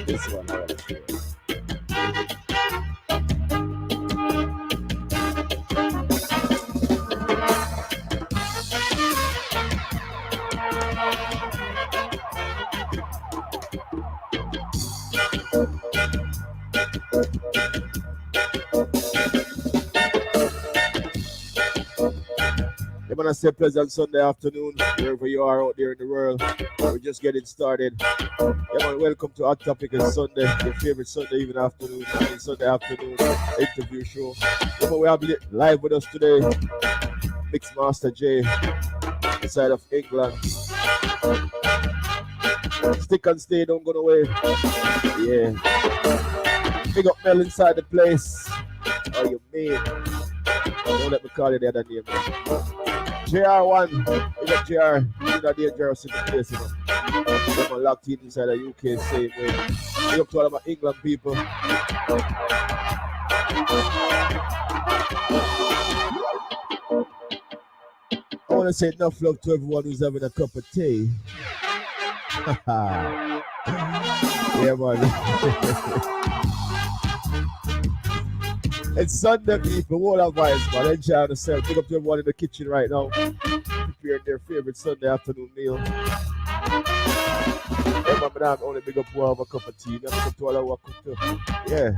This one, all right. I'm gonna say pleasant Sunday afternoon, wherever you are out there in the world. We're just getting started. Yeah, man, welcome to Hot Topic on Sunday, your favorite Sunday even afternoon, Sunday afternoon interview show. Yeah, man, we have live with us today, Mixmaster J, inside of England. Stick and stay, don't go away. Yeah. Big up Mel inside the place. Oh, you mean? Don't let me call you the other name. JR1, big up JR. You know, dangerous in the place, you know. I'm locked in inside the UK, same way. Big up to all of my England people. I want to say enough love to everyone who's having a cup of tea. Yeah, man. It's Sunday, people. All our vibes, man. Enjoy yourself. Pick up to everyone in the kitchen right now, preparing their favorite Sunday afternoon meal. Hey, man, I'm only big up to have a cup of tea. I'm big up to all our cook too. Yeah.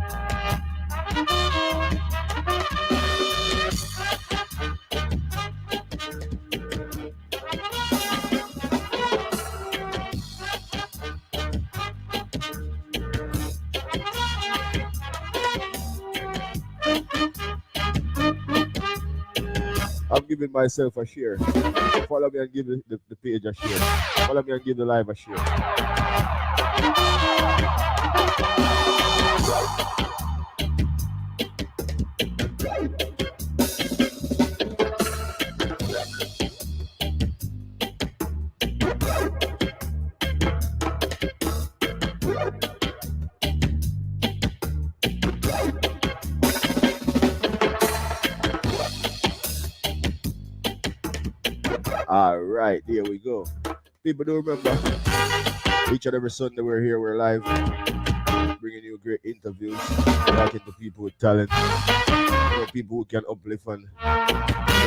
I'm giving myself a share. Follow me and give the page a share. Follow me and give the live a share. All right, there we go. People do remember, each and every Sunday we're here, we're live, bringing you great interviews, talking to people with talent, people who can uplift and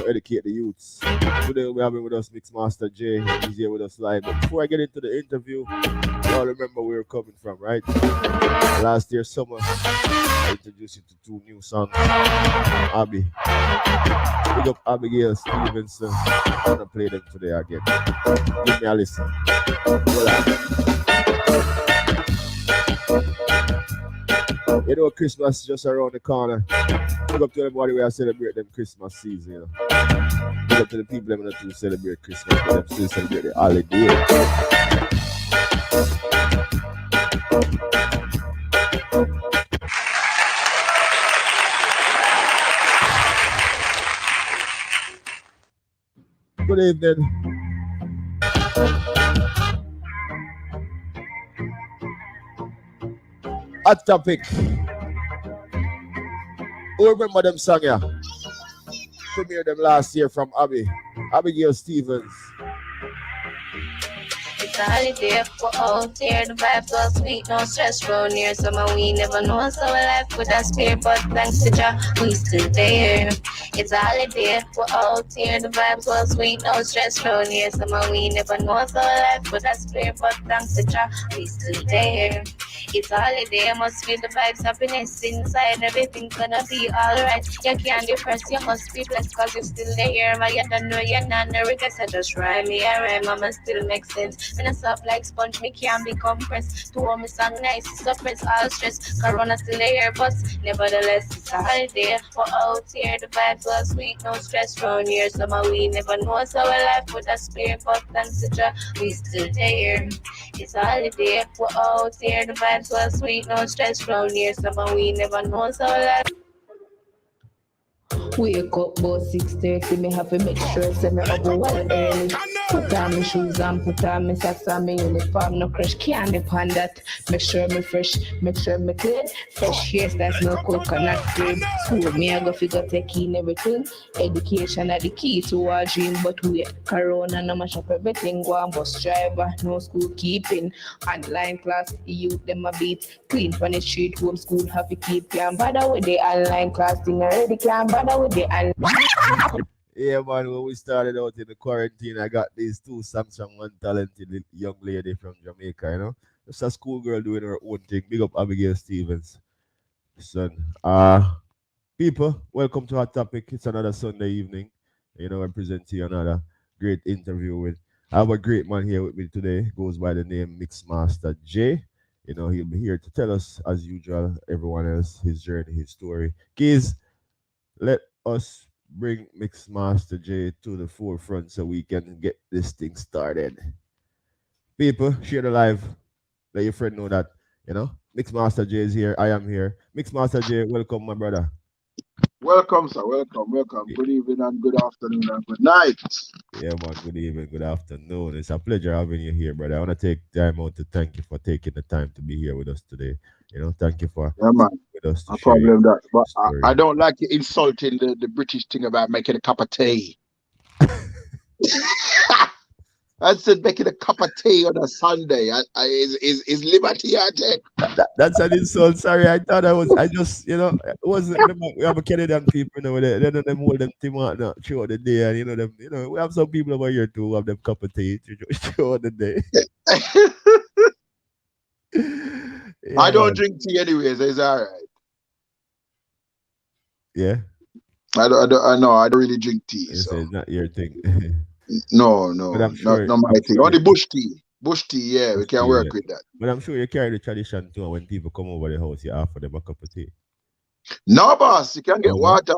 educate the youths. Today we're having with us Mixmaster J. He's here with us live. But before I get into the interview, you all remember where we're coming from, right? Last year summer, I introduced you to 2 new songs. Abby. Big up Abigail Stevenson. I'm gonna play them today again. Give me a listen. You know, Christmas is just around the corner. Big up to everybody who celebrate them Christmas season, you know. Big up to the people that do celebrate Christmas, but them still celebrate the holiday. Good evening. Hot Topic. Who remember them song here? Premiered them last year from Abigail Stevens. It's a holiday, we're out here, the vibes all sweet, no stress round here. Summer we never know, so life could have spare, but thanks to Jah, we still there. It's a holiday, we're out here, the vibes all sweet, no stress round here. Summer we never know, so life could have spare, but thanks to Jah, we still there. It's a holiday, I must feel the vibes, happiness inside, everything's gonna be alright. You can't depress, you must be blessed, cause you're still there. My you don't know you're not no regrets, I just rhyme me, I rhyme, I'ma still make sense. When I soft like sponge, me can't be compressed. To hold me song nice, suppress all stress. Corona still there, but nevertheless, it's a holiday. We're out here, the vibes are sweet, no stress round here. Summer we never know, so our life would have spare, but thanks to Jah, we still there. It's a holiday, we're out here, the vibes are sweet, no stress round here. Summer we never know, so our life. Wake up about 6:30, me have to make sure say me up while early. Put on my shoes and put on my socks and my uniform. No crush candy upon that. Make sure me fresh, make sure me clean. Fresh yes, that's no coconut cream. School me I go figure take in everything. Education are the key to our dream, but we corona no mash up everything. Go on bus driver, no school keeping. Online class, youth them a beat. Clean from the street, home school have to keep. Can't bother with the online class thing already. Can't bother with the online. Yeah, man, when we started out in the quarantine, I got these two Samsung, one talented young lady from Jamaica, you know. Just a schoolgirl doing her own thing. Big up Abigail Stevens, son. People, welcome to our topic. It's another Sunday evening. You know, I present to you another great interview with. I have a great man here with me today. Goes by the name Mixmaster J. You know, he'll be here to tell us, as usual, everyone else, his journey, his story. Keys, let us bring Mixmaster J to the forefront so we can get this thing started. People, share the live. Let your friend know that, you know, Mixmaster J is here. I am here. Mixmaster J, welcome, my brother. Welcome, sir. Welcome. Good evening and good afternoon and good night. Yeah, man. Good evening, good afternoon. It's a pleasure having you here, brother. I want to take time out to thank you for taking the time to be here with us today. You know, thank you for Yeah, man. with us to No share your problem that. But I story. don't like you insulting the British thing about making a cup of tea. I said making a cup of tea on a Sunday. Is liberty I take? That's an insult. Sorry, I thought I just, you know, it wasn't. We have a Canadian people, you know, they know them hold them team out now throughout the day, and you know them. You know, we have some people over here too who have them cup of tea throughout the day. I Yeah, don't man. drink tea anyways. It's all right. Yeah, I know I don't really drink tea. it's, So it's not your thing, no, but no, not my I'm thing. sure you Only bush tea. Bush tea. Yeah, we can yeah. work with that. But I'm sure you carry the tradition too. And when people come over the house, you offer them a cup of tea. No, boss. You can get Oh no, water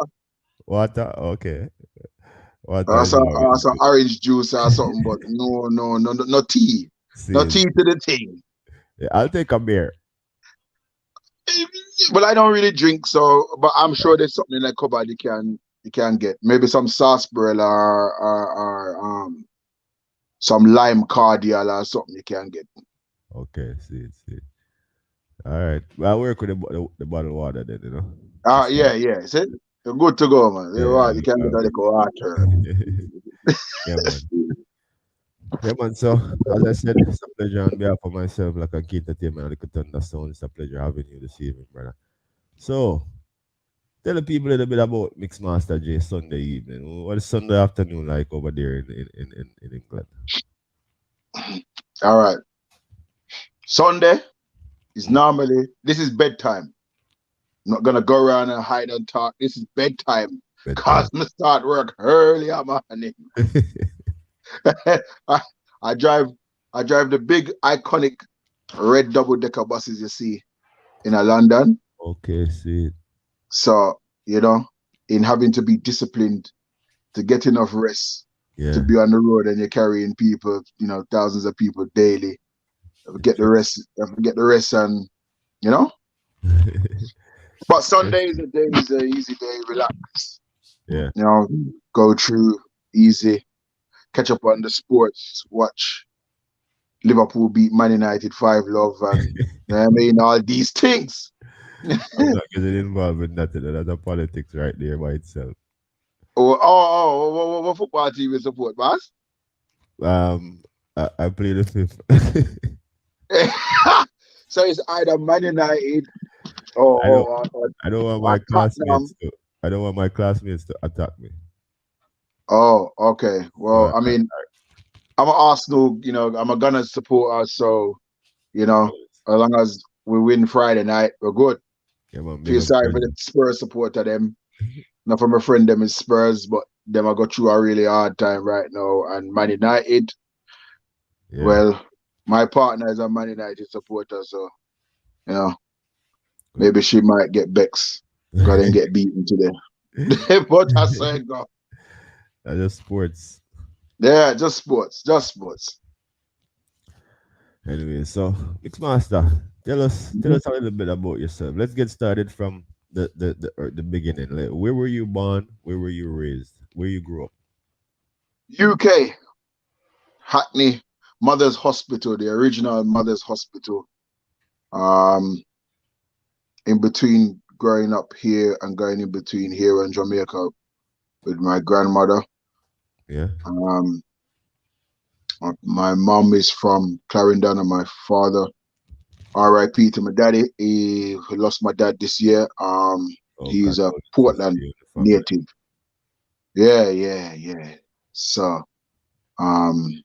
water. Okay, water or is some, always good. orange juice or something, but no tea. No See, tea to the thing. yeah, I'll take a beer. Well, I don't really drink, so but I'm sure there's something in the cupboard you can get. Maybe some sarsaparilla or some lime cordial or something you can get. Okay, see. All right. Well, I work with the bottled water then, you know. It's Yeah, yeah. See? You're good to go, man. You know yeah, what? You can get a little water. yeah, man. Yeah, man. So, as I said, it's a pleasure on behalf of myself, like a key entertainment, and the Thunderstone. It's a pleasure having you this evening, brother. So, tell the people a little bit about Mixmaster J Sunday evening. What is Sunday afternoon like over there in England? All right. Sunday is Mm, normally this is bedtime. I'm not gonna go around and hide and talk. This is bedtime. Cause bedtime. me start work early in the morning. I, I drive I drive the big iconic red double decker buses you see in London. Okay, see. So, in having to be disciplined to get enough rest to Yeah. be on the road and you're carrying people, thousands of people daily. Get the Interest. rest, get the rest and you know. But Sunday is Interesting. a day is an easy day, relax. Yeah. You go through easy, catch up on the sports, watch Liverpool beat Man United 5-love and I mean all these things. I'm not getting involved in that. That's a politics right there by itself. What football team you support, boss? Um, I play the fifth. So it's either Man United I don't. I don't want or my classmates Tottenham. to. I don't want my classmates to attack me. Oh, okay. So Well, I mean, I'm an Arsenal, I'm a Gunners supporter, so, you know, as long as we win Friday night, we're good. yeah, man, big Feel up sorry for the Brendan. Spurs supporter them. Not for my friend them is Spurs, but them I go through a really hard time right now. And Man United, Yeah, well, my partner is a Man United supporter, so you know, good. maybe she might get vexed because they get beaten today. But I say go. That's just sports. Yeah, just sports, just sports. Anyway, so Mixmaster, tell Mhm. us a little bit about yourself. Let's get started from the beginning. Like, where were you born? Where were you raised? Where you grew up? UK, Hackney Mother's Hospital, the original Mother's Hospital. Um, in between growing up here and going in between here and Jamaica with my grandmother. Yeah. Um, my mom is from Clarendon and my father, R.I.P. to my daddy. He lost my dad this year. Oh, He's a condolences to Portland you and the family. native. Yeah, yeah, yeah. So, um,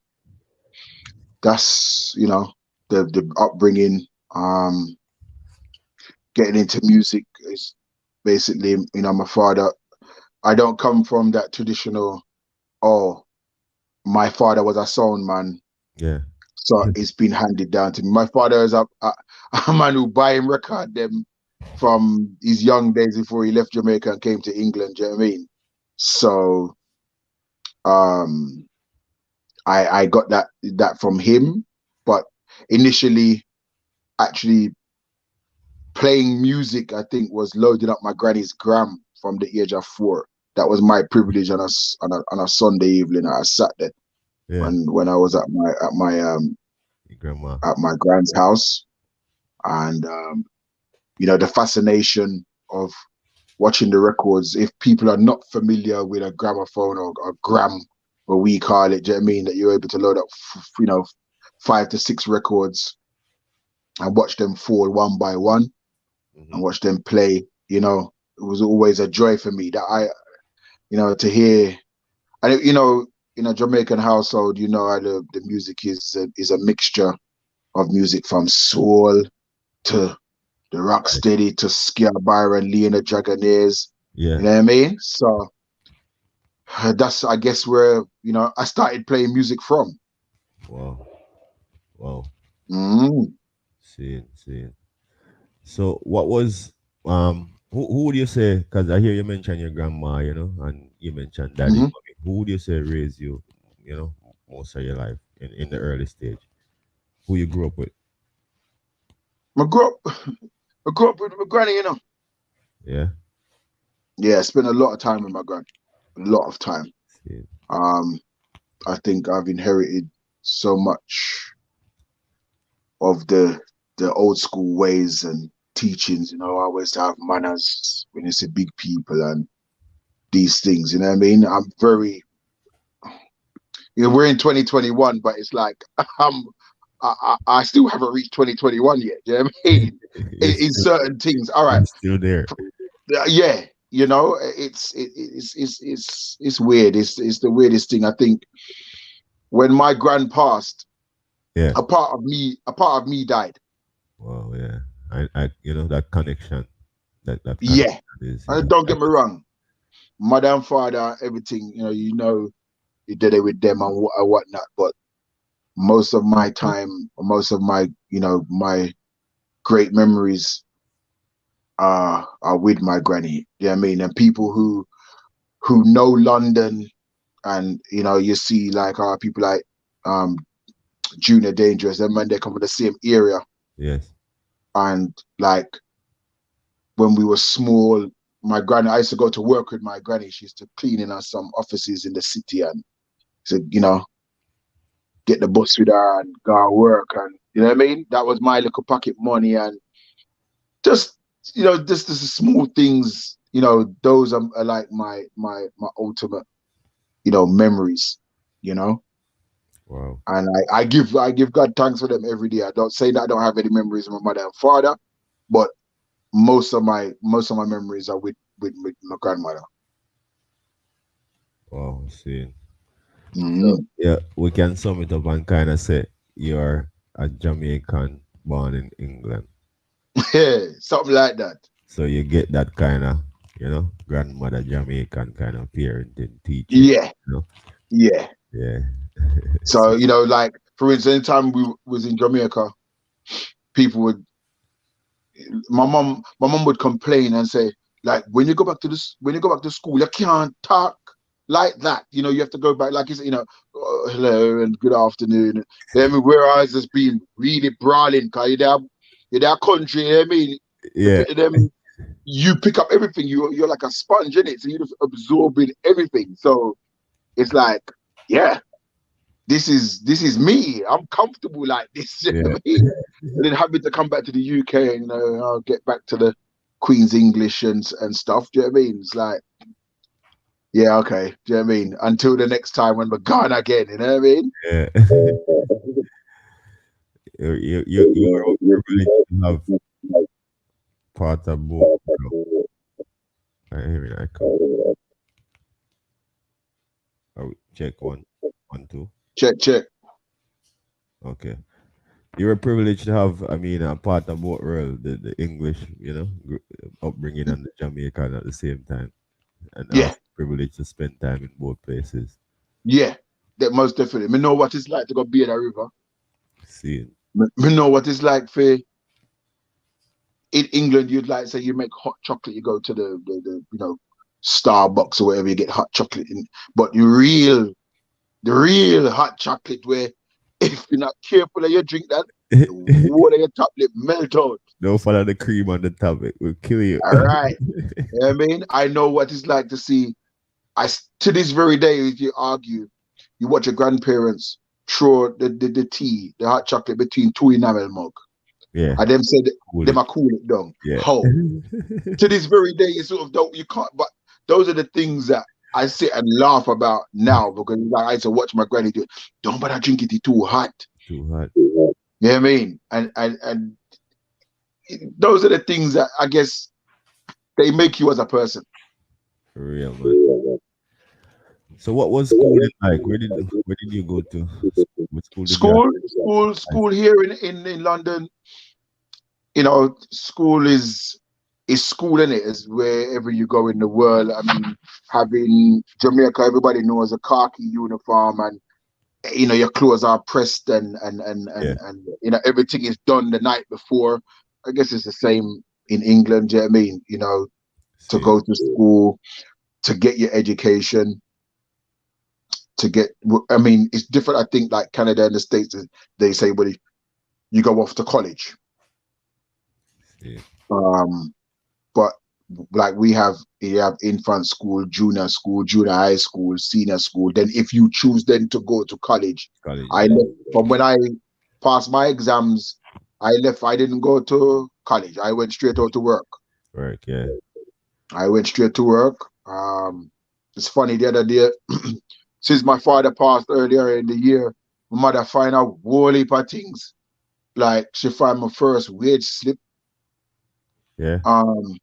that's the upbringing. Um, getting into music is basically my father. I don't come from that traditional. Oh, my father was a sound man, Yeah. so it's been handed down to me. My father is a man who buy him record them from his young days before he left Jamaica and came to England. Do you know what I mean? So um, I got that from him, but initially, actually playing music, I think, was loading up my granny's gram from the age of 4. That was my privilege on a Sunday evening. I sat there Yeah. when I was Your grandma. at my grand's house, and the fascination of watching the records. If people are not familiar with a gramophone or a gram, what we call it, do you know what I mean? That you're able to load up, 5 to 6 records and watch them fall one by one Hmm. and watch them play. It was always a joy for me that to hear. And in a Jamaican household, the music is a mixture of music from soul to the rock Right. steady to Skia Byron, Leona Dragonaires. Yeah. You know what I mean? So that's, I guess, where I started playing music from. Wow. Wow. Mm. Seeing. So what was who would you say? Because I hear you mention your grandma, and you mentioned daddy, Hmm. mommy. Who would you say raised you, most of your life in the early stage? Who you grew up with? I grew up, I grew up with my granny. Yeah. Yeah, I spent a lot of time with my granny. A lot of time. See. Um, I think I've inherited so much of the old school ways and teachings. Always to have manners when you see big people and these things. You know what I mean? I'm very. We're in 2021, but it's like I still haven't reached 2021 yet. Do you know what I mean? You're In still certain things. All right. you're still there. Yeah. It's weird. It's the weirdest thing. I think when my grand passed, Yeah. a part of me died. Wow. Yeah. That connection. That connection Yeah. is And don't get me priceless. wrong. Mother and father, everything, you did it with them and whatnot. But most of my time, most of my great memories are with my granny. You know what I mean? And people who know London, and you see like people like um Junior Dangerous, them man, they come from the same area. Yes. And like when we were small, my granny, I used to go to work with my granny. She used to clean in some offices in the city, and so get the bus with her and go to work, and you know what I mean? That was my little pocket money. And just just the small things, those are like my ultimate, memories, you know. Wow. And I give God thanks for them every day. I don't say that I don't have any memories of my mother and father, but most of my memories are with my grandmother. Wow. Seeing. So Mm-hmm. yeah, we can sum it up and kind of say you're a Jamaican born in England. Yeah, something like that. So you get that kind of, grandmother Jamaican kind of parenting teaching. Yeah, You know? yeah. Yeah. So like for instance, anytime we was in Jamaica, people would my mom would complain and say, like, when you go back to school, you can't talk like that. You have to go back like oh, hello and good afternoon. Then whereas it's been really brawling because you're there country, you know what I mean? Yeah. Them you pick up everything. You're like a sponge in it, so you're just absorbing everything. So it's like, yeah, this is me. I'm comfortable like this. You know Yeah. what I mean? And then having to come back to the UK and I'll get back to the Queen's English and stuff. Do you know what I mean? It's like, yeah, okay. Do you know what I mean? Until the next time when we're gone again. You know what I mean? Yeah. You're privileged to have part of both, bro. I hear that come. Oh, check one, one, two. Check, check. Okay. You're privileged to have, I mean, a part of both world, the English, upbringing and the Jamaican at the same time. And Yeah, also privileged to spend time in both places. yeah. That most definitely. Me know what it's like to go be in a river. Seeing. Me know what it's like for in England. You'd like say you make hot chocolate. You go to the Starbucks or whatever. You get hot chocolate in. But the real hot chocolate where if you're not careful and you drink that, the water in your top lip melt out. No follow the cream on the top, it will kill you. All right. You know what I mean? I know what it's like to see. To this very day, if you argue, you watch your grandparents throw the tea, the hot chocolate between two enamel mug. Yeah. And them said Cool them it. are cool it down. Yeah. How? To this very day, you sort of don't you can't but those are the things that I sit and laugh about now because like I used to watch my granny do it. Don't bother drink it too hot. Too hot. You know what I mean? And those are the things that I guess they make you as a person. For real, man. So what was schooling like? Where did you go to? What school did you School here in London, school is school in it, is wherever you go in the world. I mean, having Jamaica, everybody knows a khaki uniform and your clothes are pressed Yeah. and everything is done the night before. I guess it's the same in England, do you know what I mean? To See. go to school, to get your education, I mean, it's different. I think like Canada and the States, they say, well, you go off to college. See. Um, but like you have infant school, junior high school, senior school. Then if you choose then to go to college, College, I yeah. left from when I passed my exams. I left. I didn't go to college. I went straight out to work. Work, yeah. I went straight to work. It's funny the other day, since my father passed earlier in the year, my mother find out whole heap of things. Like she found my first wage slip. Yeah. Um,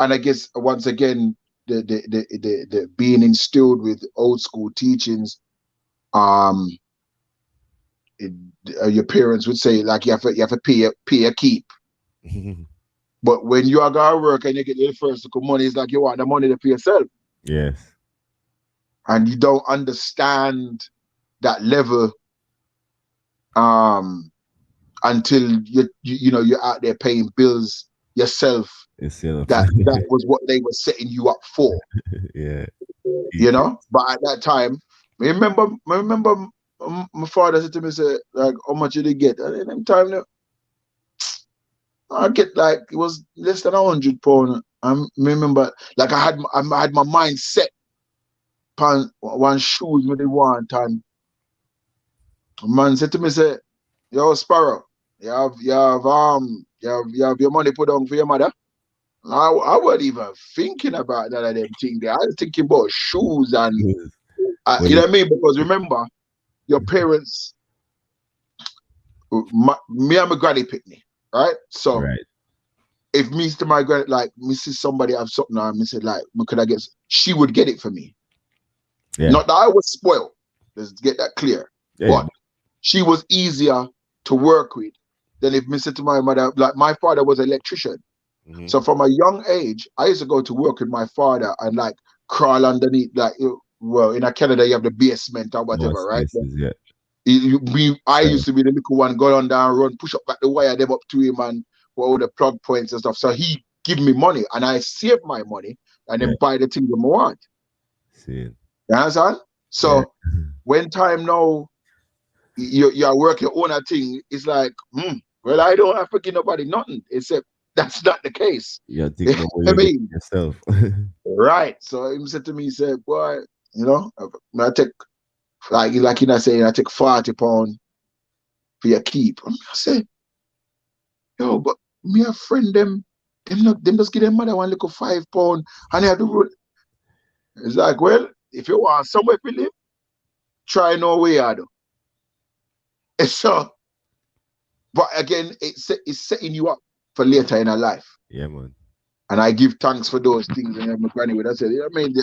and I guess once again, the being instilled with old school teachings, um, it, your parents would say like you have to pay a keep. But when you are going to work and you get your first money, it's like you want the money to pay yourself, Yes. and you don't understand that level until you're out there paying bills yourself. Itself. That was what they were setting you up for. Yeah. But at that time, I remember my father said to me, say, like, how much did he get? And at that time, I get like, it was less than £100. I remember, like, I had my mind set upon one shoes with the want, and man said to me, say, yo, Sparrow, you have your money put on for your mother. I wasn't even thinking about that of them thing there. I was thinking about shoes and Well, you know what I mean? Because remember, your parents, me and my granny picked me, right? So right. if me to my granny, like me see somebody have something and me said like, could I get? She would get it for me. Yeah. Not that I was spoiled. Let's get that clear. Yeah. But she was easier to work with than if me said to my mother, like my father was an electrician. Mhm. So from a young age, I used to go to work with my father and like crawl underneath, like, well, in Canada you have the basement or More whatever, right? spaces, yeah. I So, used to be the little one, go on down, run, push up back the wire, them up to him and all the plug points and stuff. So he give me money and I save my money and yeah. then buy the things I want. See. You understand? So when time now you're working on a thing, it's like, well, I don't have to give nobody nothing, except that's not the case. You think about what I you're getting mean, yourself. right. So he said to me, he said, boy, I take like you know saying I take £40 for your keep. I say, yo, but me a friend them not them just give them mother one little £5 and they have to road. It's like, well, if you want somewhere to live, try no way I do. So but again, it's setting you up for later in our life. Yeah, man. And I give thanks for those things. And my granny would have said, I mean,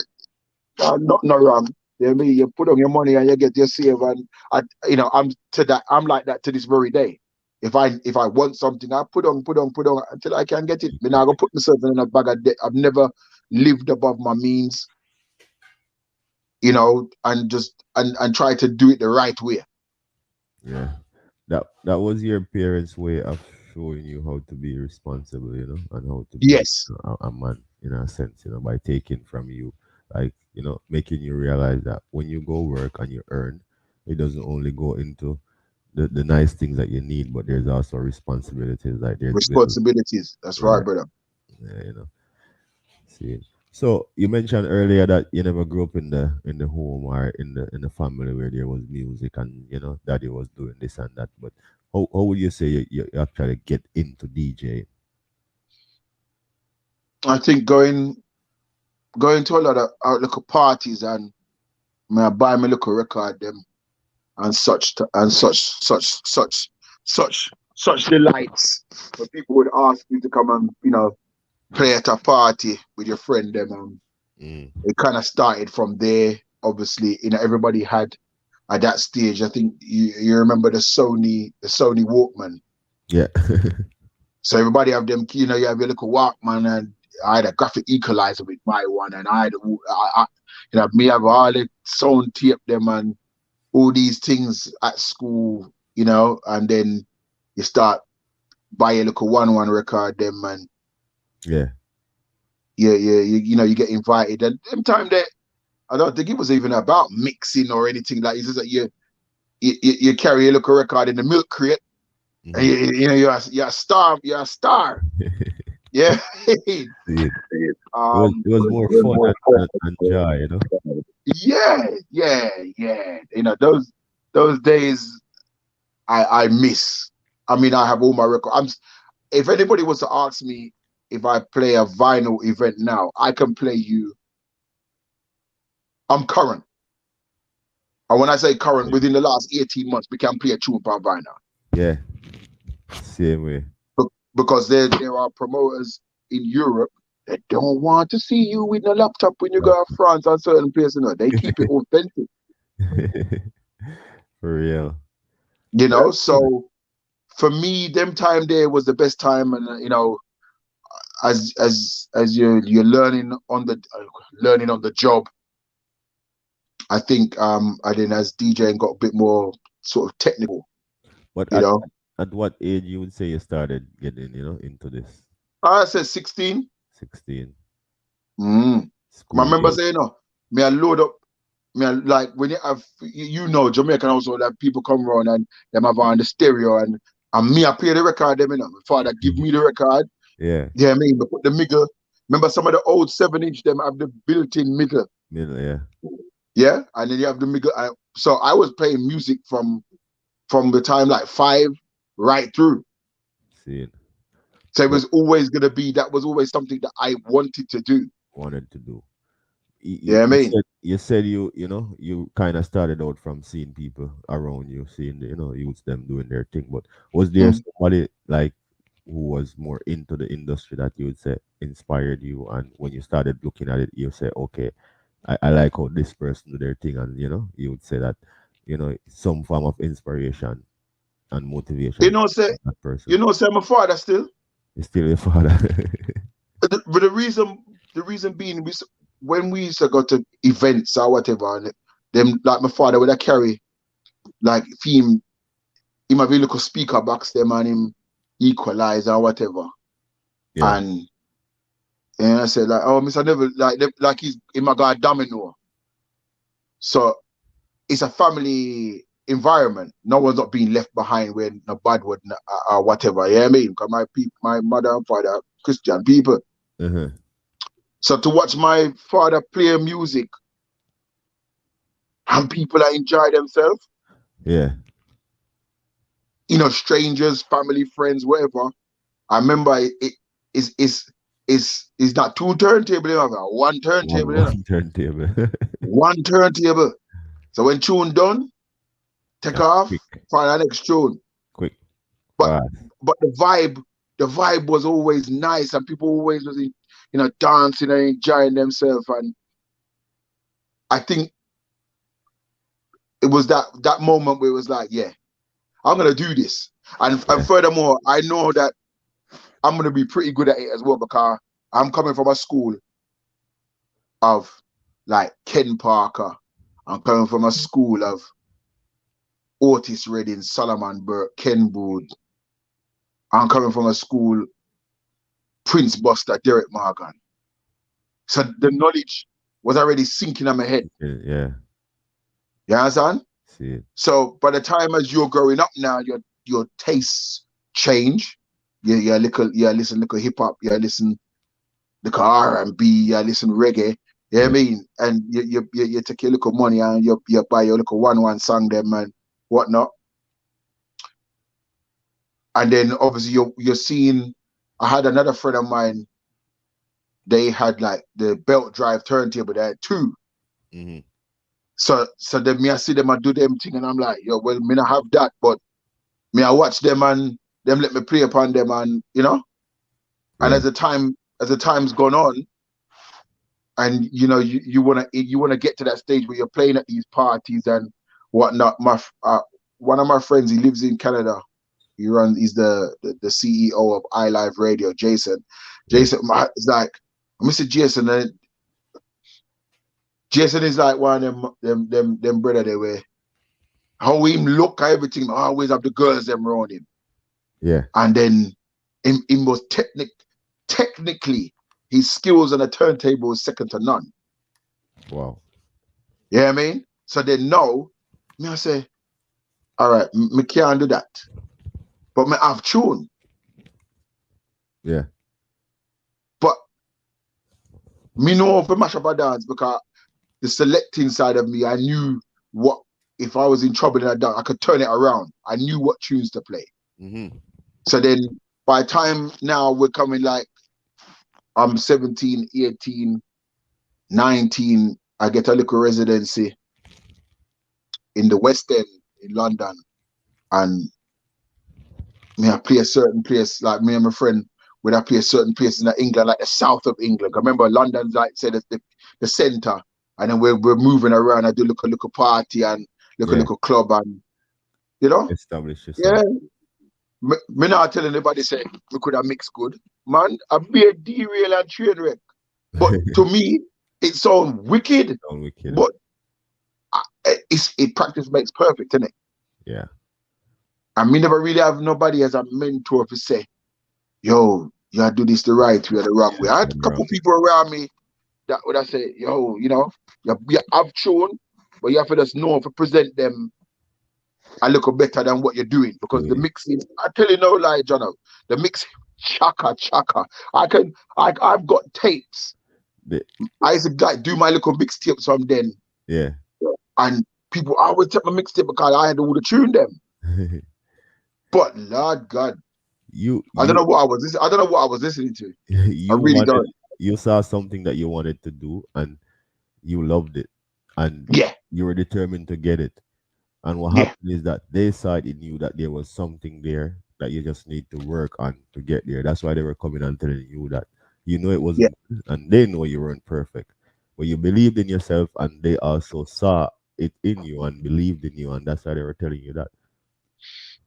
not no wrong. You know what I mean? You put on your money and you get your save. And I'm to that. I'm like that to this very day. If I want something, I put on until I can get it. I mean, I go put myself in a bag of debt. I've never lived above my means, and just and try to do it the right way. Yeah. That was your parents' way of showing you how to be responsible, and how to be Yes, a man in a sense, by taking from you, like, making you realize that when you go work and you earn, it doesn't only go into the nice things that you need, but there's also responsibilities, like there's bills. responsibilities. That's right, Right. brother. Yeah. See. So you mentioned earlier that you never grew up in the home or in the family where there was music and daddy was doing this and that. But how would you say you actually get into DJ? I think going to a lot of little parties and may I buy me little record them and such delights. But people would ask you to come and play at a party with your friend them. Mm. It kind of started from there. Obviously, everybody had at that stage. I think you remember the Sony Walkman. Yeah. So everybody have them. You have your little Walkman, and I had a graphic equalizer with my one, and me have all the sound tape them and all these things at school, and then you start buy a little one record them and Yeah. you get invited and them time that I don't think it was even about mixing or anything like it's just that you carry a little record in the milk crate and Hmm. you're a star. Yeah. See it. It was more fun Um and joy, yeah, yeah, yeah. Those days I miss. I mean, I have all my records. If anybody was to ask me if I play a vinyl event now, I can play you. I'm current. And when I say current, within the last 18 months, we can play a tune per vinyl. Yeah. Same way. Because there are promoters in Europe that don't want to see you with a laptop when you go to France and certain places. They keep it authentic. For real. So for me, them time there was the best time, and as you're learning on the job. I think and then as DJing got a bit more sort of technical, But you know. at what age you would say you started getting, into this? I said 16. 16. Mm. My School member days. say, me I load up, like when you have, Jamaican also that people come around and them have on the stereo and me I play the record them, My father give me the record. Yeah. Yeah, I mean, but put the middle. Remember some of the old 7-inch them have the built-in middle. Middle, yeah. Yeah, and then you have the middle. So I was playing music from the time like 5 right through. See it. So it But was always gonna be that was always something that I wanted to do. wanted to do. You, You you, know what I you mean? said you said you kind of started out from seeing people around you, seeing the youths them doing their thing. But was there Mm. somebody like who was more into the industry that you would say inspired you, and when you started looking at it, you say, okay, I like how this person do their thing, and you would say that some form of inspiration and You motivation know, from say that person. say my father still. It's still your father. But the reason being, when we used to go to events or whatever, and them like my father would carry like theme. He might be little speaker box them and him equalize or whatever. Yeah. And I said like, oh, Mr. Never like he's in my guy domino. So it's a family environment. No one's not being left behind when no bad word or whatever. Yeah, I mean, because my mother and father are Christian people. Uh-huh. So to watch my father play music and people that enjoy themselves, Yeah. strangers, family, friends, whatever. I remember it is not two turntable, one turntable, One turntable. one turntable. So when tune done, take Yeah. off, Quick. find the next tune. Quick. But Fast. but the vibe was always nice, and people always was dancing and enjoying themselves. And I think it was that moment where it was like, yeah, I'm gonna do this. And Yeah. furthermore, I know that I'm gonna be pretty good at it as well because I'm coming from a school of like Ken Parker. I'm coming from a school of Otis Redding, Solomon Burke, Ken Boone. I'm coming from a school, Prince Buster, Derek Morgan. So the knowledge was already sinking in my head. Yeah. You understand? See it. So by the time as you're growing up now, your tastes change. You listen little hip hop, you listen little R&B, you listen reggae. You know what I Yeah. mean? And you take your little money and you buy your little one song them and whatnot. And then obviously you're seeing. I had another friend of mine. They had like the belt drive turntable. They had two. Mm-hmm. So then me I see them and do them thing, and I'm like, yo, well, me not have that, but me I watch them and them let me play upon them, and and Yeah. as the time's gone on, and you wanna get to that stage where you're playing at these parties and whatnot. One of my friends, he lives in Canada. He's the CEO of iLive Radio, Jason. Yeah. Is like, Mr. Jason, and Jason is like one of them brother they were. How him look at everything, always have the girls them around him. Yeah. And then him was technically his skills on the turntable was second to none. Wow. You know what I mean? So then now, me I say, all right, me can't do that. But me have tune. Yeah. But me know if I mash up a dance because the selecting side of me, I knew what if I was in trouble in a dance, I could turn it around. I knew what tunes to play. Mm-hmm. So then by the time now we're coming like I'm 17, 18, 19, I get a little residency in the West End in London. And me, I play a certain place, like me and my friend, when I play a certain place in England, like the south of England. I remember London's like say the centre. And then we're moving around. I do look a party and Yeah. look a club and you know, Establish yourself. yeah. Me not telling anybody say we could have mixed good. Man, I be a derail and train wreck. But to me, it sounds wicked. Sound wicked. But it practice makes perfect, isn't it? Yeah. And me never really have nobody as a mentor to say, yo, you gotta do this the right way or the wrong way. I had a couple people around me that would I say, yo, you have tune, but you have to just know to present them a little better than what you're doing because the mixing, I tell you no lie, Jono, the mix chaka. I've got tapes. The- I used to like do my little mixtapes from then, yeah. and people always take my mixtape because I had all the tune them. But Lord God, you I don't you know what I was. I don't know what I was listening to. I you really wanted don't. you saw something that you wanted to do and you loved it and Yeah, you were determined to get it. And what yeah, happened is that they saw it in you that there was something there that you just need to work on to get there. That's why they were coming and telling you that it yeah, wasn't good and they know you weren't perfect. But you believed in yourself and they also saw it in you and believed in you and that's why they were telling you that.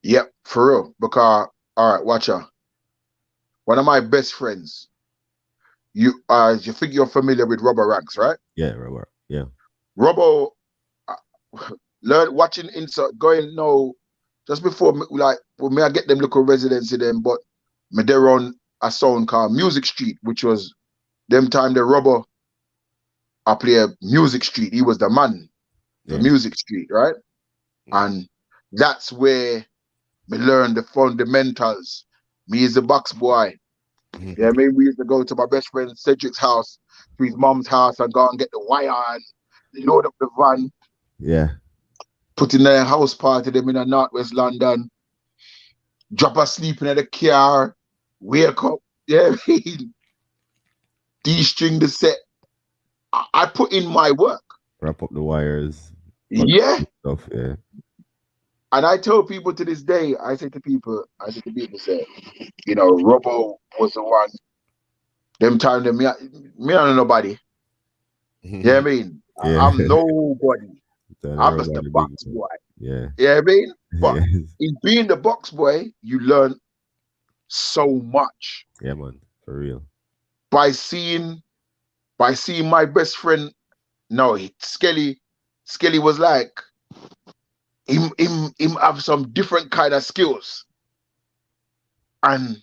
yeah, for real. Because all right, watch out. One of my best friends. You think you're familiar with Robert Ranks, right? Yeah, Robert. Yeah. Robbo, learn watching insert going no, just before like well, may I get them local residency them, but me they're on a sound called Music Street, which was them time the Robbo I play a Music Street. He was the man for Yeah. Music Street, right? Mhm. And that's where me learn the fundamentals. Me as a box boy. Yeah, I Mhm. mean, we used to go to my best friend Cedric's house, to his mom's house, and go and get the wire and load up the van. Yeah. Put in a house party them in a Northwest London, drop asleep in the car, wake up. Yeah, I mean, de-string the set. I put in my work. Wrap up the wires. All Yeah. that stuff. Yeah. And I tell people to this day, I say to people, say, you know, Robo was the one. Them time that me, I don't know nobody. Yeah, I mean, Yeah. I'm nobody. Tell I'm just the everybody big box man. boy. Yeah. Yeah, I mean, but Yes. in being the box boy, you learn so much Yeah, man. For real. by seeing my best friend. No, Skelly was like him have some different kind of skills, and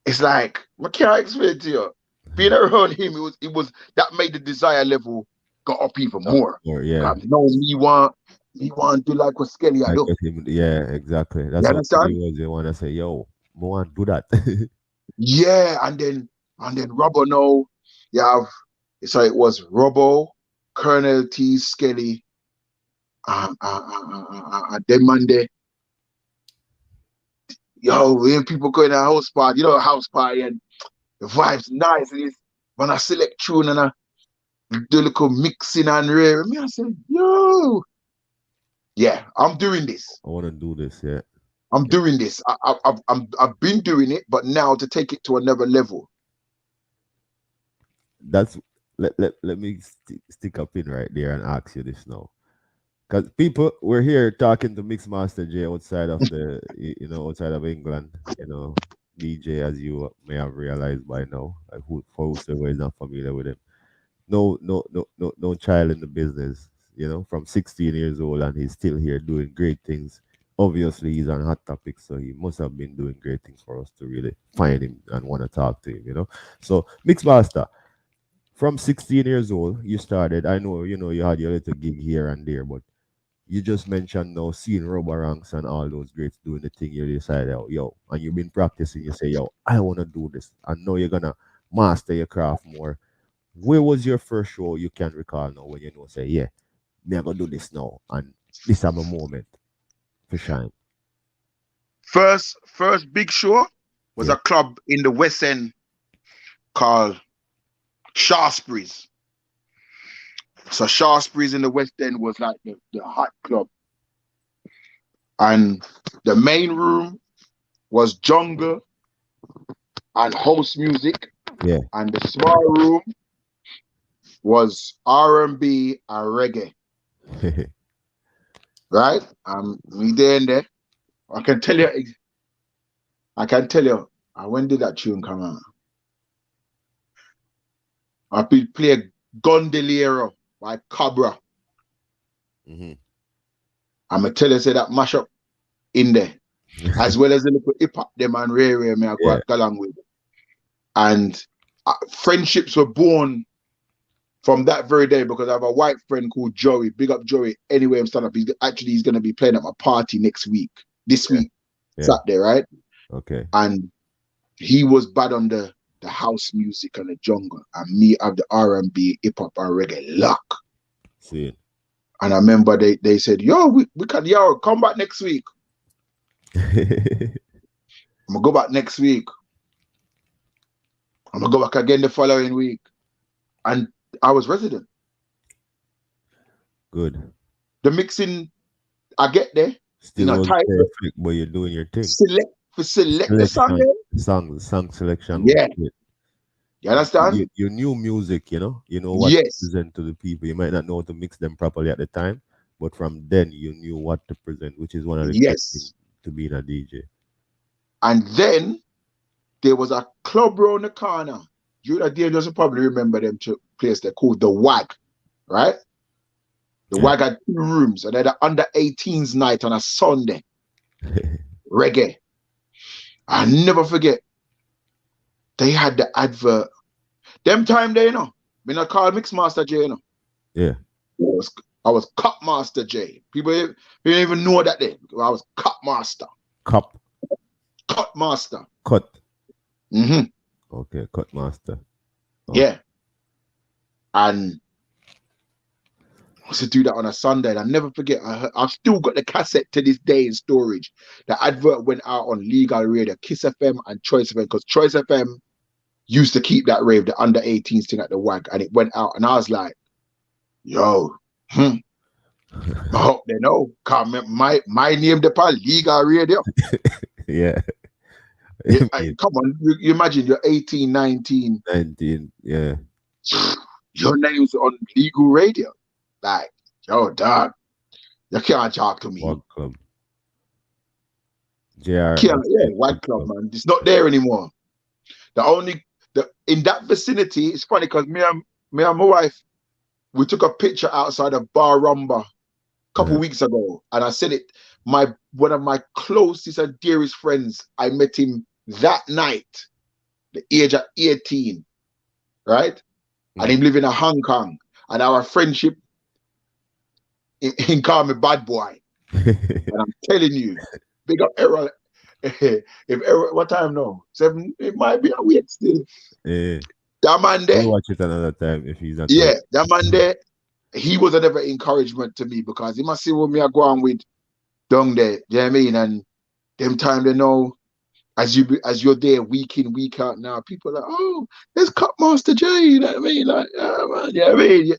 it's like I can't explain it to you. Being around him, it was that made the desire level go up even more. Or yeah. No, me want to do like what Skelly I Like do. with him, yeah, exactly. You That's what he understand? was. They want to say, yo, I want to do that. Yeah, and then Robbo now you have, so it was Robbo, Colonel T, Skelly, then Monday. Yo, when people going to a house party, a house party, and the vibes nice. And it's when I select tune and I do a little mixing and rare. Me, I said, yo, yeah, I'm doing this. I want to do this, yeah. I'm doing this. I've been doing it, but now to take it to another level. That's let me stick up in right there and ask you this now. Because people, we're here talking to Mixmaster J outside of outside of England, DJ, as you may have realized by now, like for whosoever is not familiar with him. No child in the business, from 16 years old, and he's still here doing great things. Obviously, he's on Hot Topic, so he must have been doing great things for us to really find him and want to talk to him. So, Mixmaster, from 16 years old, you started. I know, you had your little gig here and there, but you just mentioned now seeing rubber ranks and all those greats doing the thing. You decided, yo, and you've been practicing. You say, yo, I want to do this. I know you're gonna master your craft more. Where was your first show you can recall now when say, yeah, me I gonna do this now, and this is my moment for shine. First big show was Yeah. a club in the West End called Shaftesbury's. So Shaftesbury's in the West End was like the hot club. And the main room was jungle and house music. Yeah. And the small room was R&B and reggae. Right? Me there and there. I can tell you, when did that tune come out? I play Gondoliero by Cabra. Mm-hmm. I'm going to tell you, say that mash up in there. As well as the little hip hop them and rare me I go along with. And friendships were born from that very day because I have a white friend called Joey. Big up Joey. Anyway, I'm standing up. He's going to be playing at my party this week, Saturday, right? Okay. And he was bad on the house music and the jungle, and me have the R&B, hip hop, and reggae lock. See it. And I remember they said, yo, we can, come back next week. I'm gonna go back next week. I'm gonna go back again the following week. And I was resident. Good. The mixing, I get there. Still was perfect, but you're doing your thing. Select the song there. Song selection. Yeah. You understand? You knew music, you know what to present to the people. You might not know how to mix them properly at the time, but from then you knew what to present, which is one of the great things to being a DJ. And then there was a club around the corner. You just probably remember them place they called the WAG, right? The WAG had 2 rooms, and they had an under 18s night on a Sunday. Reggae. I never forget. They had the advert. Them time they, me not call Mixmaster J, Yeah. I was Cut Master J. People didn't even know that then. I was Cut Master. Cut Master. Cut. Mm-hmm. Okay, Cut Master. Oh. Yeah. And used to do that on a Sunday. And I never forget. I've still got the cassette to this day in storage. The advert went out on Legal Radio, Kiss FM and Choice FM, because Choice FM used to keep that rave, the under 18s thing at the WAG, and it went out. And I was like, yo, I hope they know. My name the pal Legal Radio. Yeah. Come on, you imagine you're 18, 19. 19, yeah. Your name's on Legal Radio. Like, yo, dog, you can't talk to me. WAG Club. JR. WAG Club, man. It's not there anymore. In that vicinity, it's funny because me and my wife, we took a picture outside of Bar Rumba a couple weeks ago, and I said it. One of my closest and dearest friends, I met him that night, the age of 18, right? And him living in Hong Kong, and our friendship, he called me bad boy. And I'm telling you, big up Errol. If Errol, what time now? 7. It might be a week still. Yeah. That man there. We'll watch it another time if he's not. Yeah, that man there. He was a never encouragement to me because he must see what me are going with down there. You know what I mean? And them time they know as you're there week in, week out now, people are like, oh, there's Cutmaster J, you know what I mean? Like, man, you know what I mean? You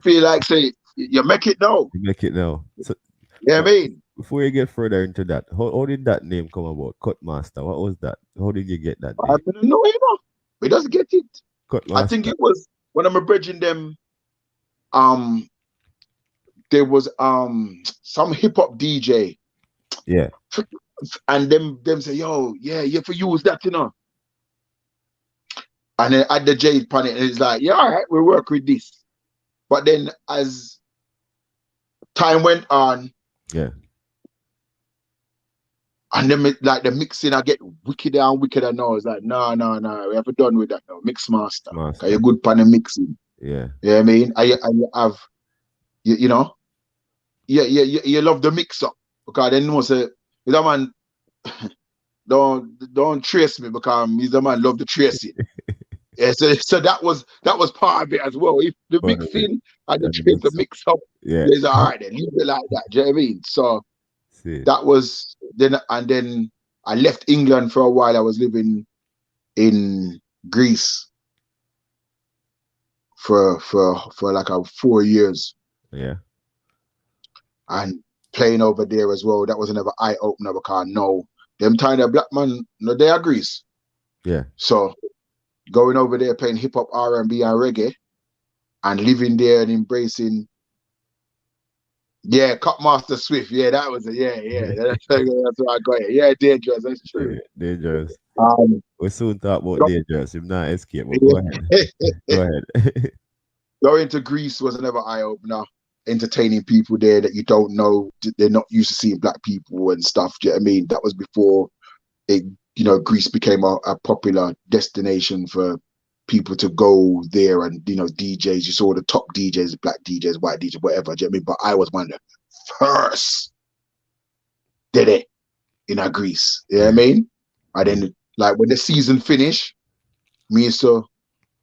feel like say you make it now. You make it now. So, you know what I mean? Before you get further into that, how did that name come about? Cutmaster. What was that? How did you get that name? I don't know, you know. We just get it. Cutmaster. I think it was when I'm bridging them. There was some hip hop DJ. Yeah. And them say, yo, yeah, you for use that, you know. And then at the J pan it, it's like, yeah, all right, we'll work with this. But then as time went on, yeah. And then like the mixing, I get wickeder and wickeder now. It's like, no, we haven't done with that now. Mixmaster. Because you're good pan the mixing. Yeah. You know what I mean? And you have, you know, you love the mix up. Because then you say, that man, don't trace me because he's the man love the tracing. Yeah, so that was part of it as well. If the mixing and the trace, the mix up, it's all right then. Leave it like that. Do you know what I mean? So that was then, and then I left England for a while. I was living in Greece for like 4 years. Yeah. And playing over there as well. That was another eye opener because no, them tiny black man, no, they are Greece. Yeah. So going over there playing hip hop, R&B, and reggae, and living there and embracing. Yeah, Cutmaster Swift. Yeah, that was it. Yeah. That's what I got it. Yeah, Dangerous. That's true. Yeah, Dangerous. We'll soon talk about Dangerous. If not, escape. But go ahead. Go ahead. Going to Greece was another eye opener. Entertaining people there that you don't know. They're not used to seeing black people and stuff. Do you know what I mean? That was before it. You know, Greece became a popular destination for people to go there, and you know, DJs. You saw the top DJs, black DJs, white DJs, whatever. Do you know what I mean? But I was one of the first did it in Greece. You know what I mean? And then, like when the season finished, me used to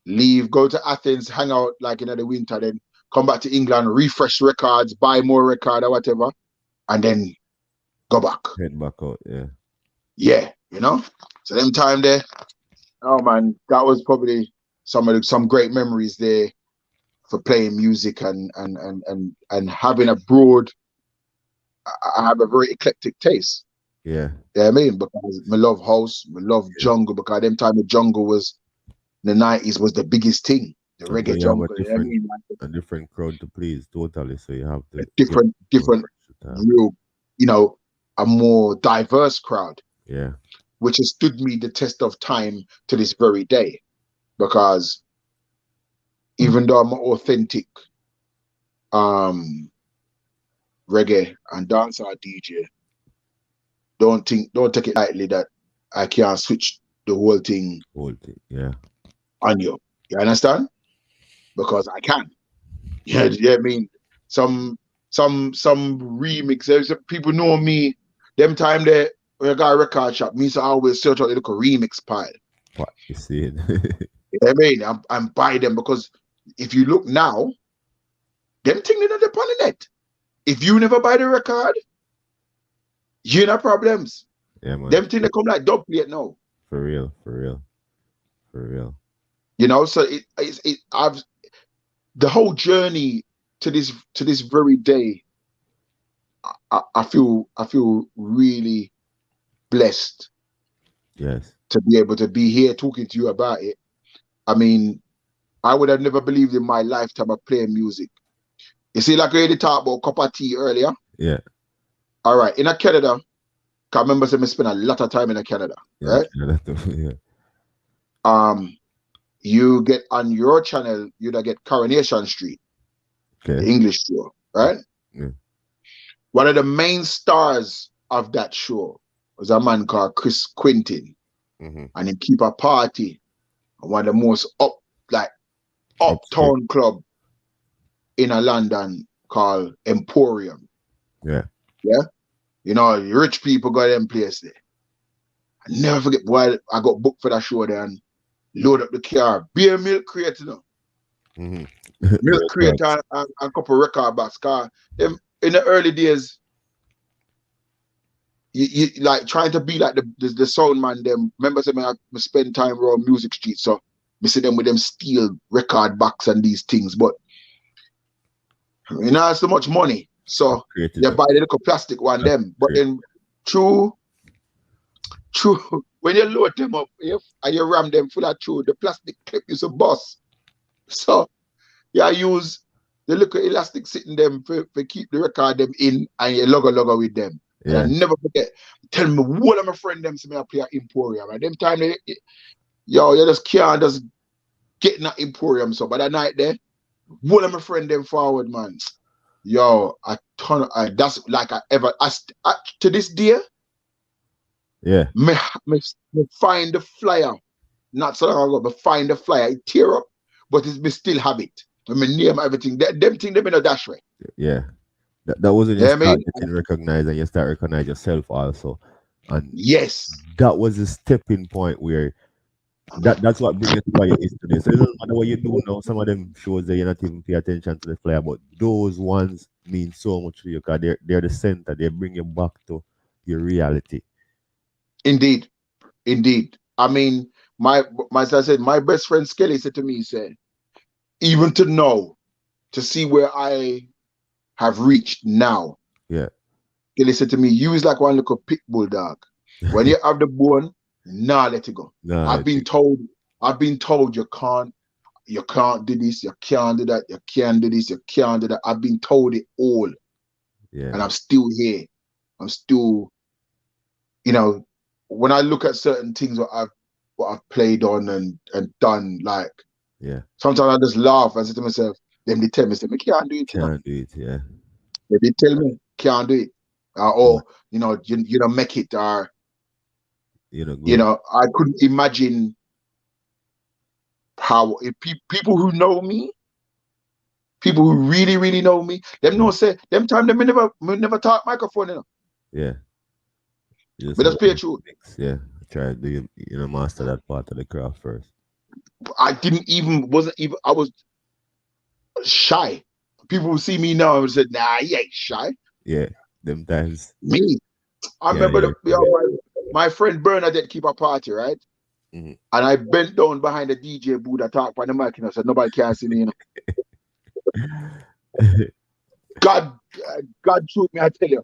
leave, go to Athens, hang out like in the winter, then come back to England, refresh records, buy more record or whatever, and then go back. Head back out, yeah. Yeah, you know? So them time there, oh man, that was probably some great memories there for playing music and having a broad, I have a very eclectic taste. Yeah. You know what I mean? Because I love house, I love jungle, because them time the jungle was, in the 90s was the biggest thing. The reggae jungle. You know what I mean? A different crowd to please, totally. So you have to different real, you know, a more diverse crowd. Yeah. Which has stood me the test of time to this very day. Because even though I'm an authentic reggae and dancehall DJ, don't take it lightly that I can't switch the whole thing yeah, on you. You understand? Because I can. Yeah, I mean, some remixes. People know me. Them time there when I got a record shop, me so I always search out the little remix pile. What you see? You know what I mean? I'm buy them because if you look now, Them thing they not upon the net. If you never buy the record, you in a problems. Yeah, man. Them thing they come like dub plate now. For real, for real, for real. You know, so I've the whole journey to this very day. I feel really blessed Yes. to be able to be here talking to you about it. I mean, I would have never believed in my lifetime of playing music. You see, like I already talked about cup of tea earlier. Yeah. All right, in a Canada, I remember saying I spent a lot of time in a Canada, Yeah. right? Yeah. You get on your channel, you would get Coronation Street, the Okay. English show, right? Yeah. One of the main stars of that show was a man called Chris Quintin, Mm-hmm. and he keep a party at one of the most Upstate. uptown club in a London called Emporium. Yeah. Yeah, you know, rich people got them place there. I never forget why I got booked for that show there and load up the car, beer milk crate, you know, Mm-hmm. milk crate Records. and a couple record box. Car them in the early days, you like trying to be like the sound man. Them remember saying I spend time around Music Street, so we see them with them steel record box and these things, but you know, so much money. So Created you up. buy the little plastic one them. But Create. then true, when you load them up, and you ram them full of true, the plastic clip is a bust. So you use the little elastic sitting them for keep the record them in and you logger with them. And I Yeah. never forget, tell me what of my friend them see me I play at Emporium. And them time you just can't just get in that Emporium. So by the night there, one of my friend them forward, man. Yo, a ton of that's like to this day, Yeah. me find the flyer. Not so long ago, but find the flyer, it tear up, but it's me still have it. I mean name everything. Them thing them in a dash way. Yeah. That was when You you know what I start mean? getting recognized and you start recognize yourself also. And Yes. that was a stepping point where that's what brings you to where you is today. So it doesn't matter what you do now. Some of them shows that you're not even pay attention to the flyer, but those ones mean so much to you because they're the center. They bring you back to your reality. Indeed. Indeed. I mean, as I said, my best friend Skelly said to me, he said, even to know, to see where I have reached now. Yeah. Kelly said to me, you is like one little pit bull dog. When you have the bone, nah, let it go. Nah, I've been told you can't do this, you can't do that, you can't do this, you can't do that. I've been told it all, yeah. and I'm still here. I'm still, you know, when I look at certain things what I've played on and done, like Yeah. sometimes I just laugh and say to myself, them they tell me, say, me can't do it, you know. Can't do it, yeah. They tell me can't do it. Or you know, you don't make it, or Good. I couldn't imagine how if people who know me, people who really, really know me, them no say them time them me never talk microphone, you know. Yeah. You just But have just play to true. mix, yeah. Try to master that part of the craft first. Wasn't even I was shy. People who see me now and said, nah, he ain't shy. Yeah. Them times. Me. I Yeah, remember yeah. my friend Bernadette keep a party, right? Mm-hmm. And I bent down behind the DJ booth, I talk on the mic, and I said, nobody can see me, you know. God, God truth me, I tell you,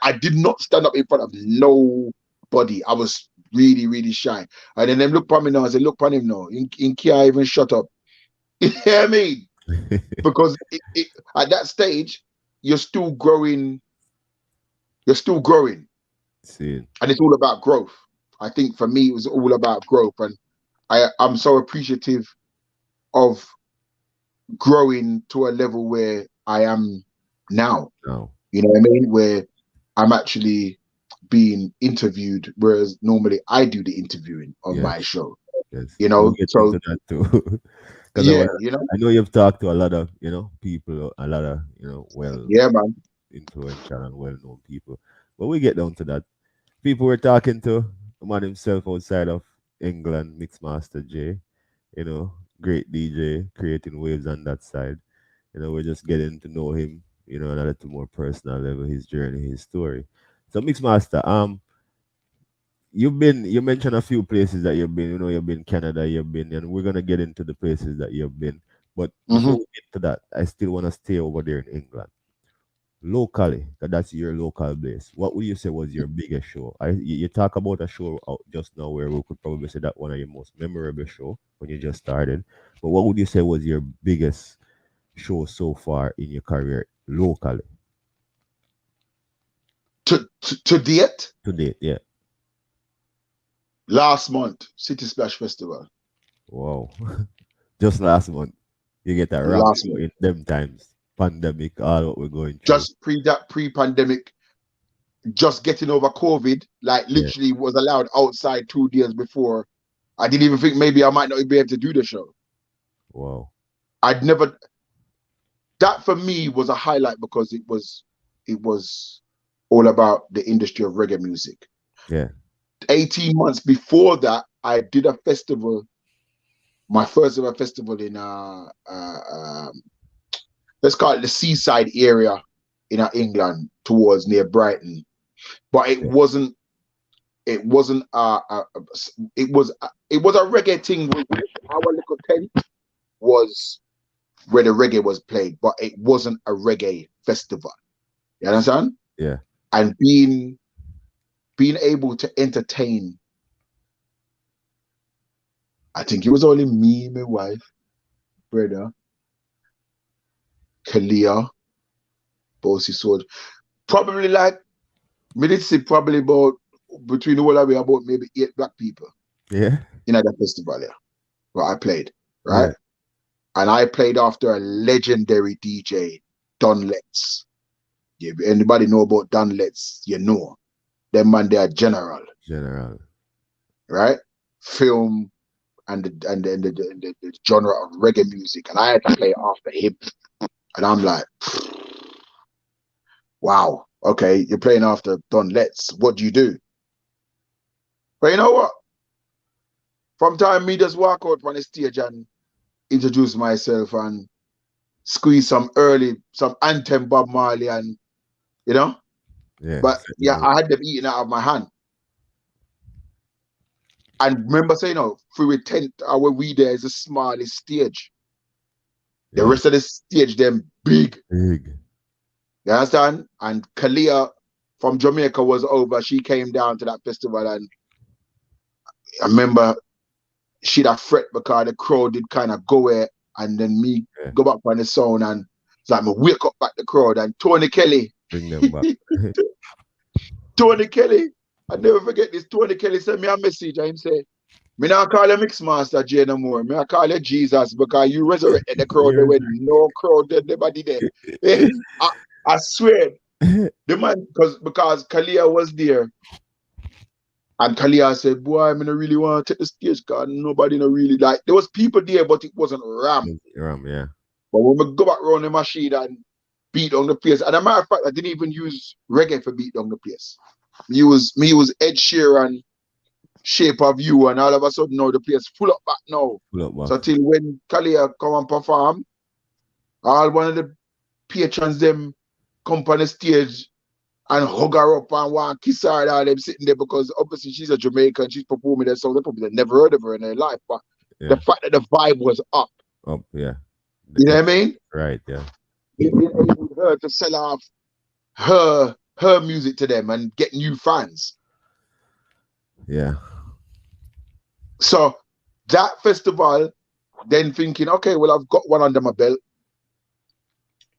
I did not stand up in front of nobody. I was really, really shy. And then them look upon me now and say, look upon him now. In can't even shut up. You hear me? Because at that stage, you're still growing. You're still growing. See. And it's all about growth. I think for me, it was all about growth. And I'm so appreciative of growing to a level where I am now. No. You know what I mean? Where I'm actually being interviewed, whereas normally I do the interviewing on Yes. my show. Yes. You We'll know, get so into that too. Because yeah, you know, I know you've talked to a lot of, people, a lot of, well yeah, man. influential and well known people. But we get down to that. People we're talking to, the man himself outside of England, Mixmaster J, great DJ, creating waves on that side. We're just getting to know him, on a little more personal level, his journey, his story. So Mixmaster, you mentioned a few places that you've been, you've been Canada, you've been, and we're gonna get into the places that you've been. But before Mm-hmm. we get to that, I still wanna stay over there in England. Locally, 'cause that's your local base. What would you say was your biggest show? You talk about a show out just now where we could probably say that one of your most memorable show when you just started. But what would you say was your biggest show so far in your career locally To date, to date? Yeah. last month, City Splash Festival. Wow. Just last month, you get a rock Last show month. in them times. Pandemic, all what we're going through. Just pre-pandemic, just getting over COVID, like Yeah. literally was allowed outside 2 days before. I didn't even think maybe I might not be able to do the show. Wow. I'd never that for me was a highlight because it was all about the industry of reggae music. Yeah. 18 months before that, I did a festival, my first ever festival in let's call it the seaside area in England towards near Brighton. But it Yeah. wasn't it was a reggae thing. Our little tent was where the reggae was played, but it wasn't a reggae festival. You understand? Yeah. And being able to entertain, I think it was only me, my wife, brother, Kalia, Bossy Sword. Probably like me did see probably about between the whole of we about maybe 8 black people Yeah. in that festival there where I played, Yeah. right? And I played after a legendary DJ, Don Letts. Yeah, if anybody know about Don Letts, you know. Them man they are general, General. right? Film and the genre of reggae music. And I had to play after him. And I'm like, wow, okay, you're playing after Don Letts. What do you do? But you know what? From time me just walk out on the stage and introduce myself and squeeze some anthem Bob Marley and you know. Yeah. But Set the yeah, mood. I had them eating out of my hand. And remember saying, through a tent, our we there is the smallest stage. The Yeah. rest of the stage, them big. Big. You understand? And Kalia from Jamaica was over. She came down to that festival, and I remember she'd have fret because the crowd did kind of go there, and then me Yeah. go back on the sound, and it's like me wake up back the crowd, and Tony Kelly, Bring them back. Tony Kelly, I never forget this. Tony Kelly sent me a message, and he said, "Me not call you Mixmaster J no more. Me I call you Jesus because you resurrected the crowd there You're when no crowd there, nobody there." I, I swear, the man because Kalia was there. And Kalia said, "Boy, I mean, I really want to take the stage because nobody no really like. There was people there, but it wasn't ram. Yeah. But when we go back around the machine and beat on the place, and as a matter of fact, I didn't even use reggae for beat on the place. Me was Ed Sheeran, Shape of You, and all of a sudden now the place full up back now. Pull up So back. till when Kalia come and perform, all one of the patrons them come on the stage and hug her up and want kiss her and all them sitting there because obviously she's a Jamaican, she's performing there, so they probably never heard of her in their life. But the Yeah. fact that the vibe was up, Up. Yeah. you know what I mean? Right. Yeah. It enabled her to sell off her music to them and get new fans. Yeah. So that festival, then thinking, okay, well, I've got one under my belt.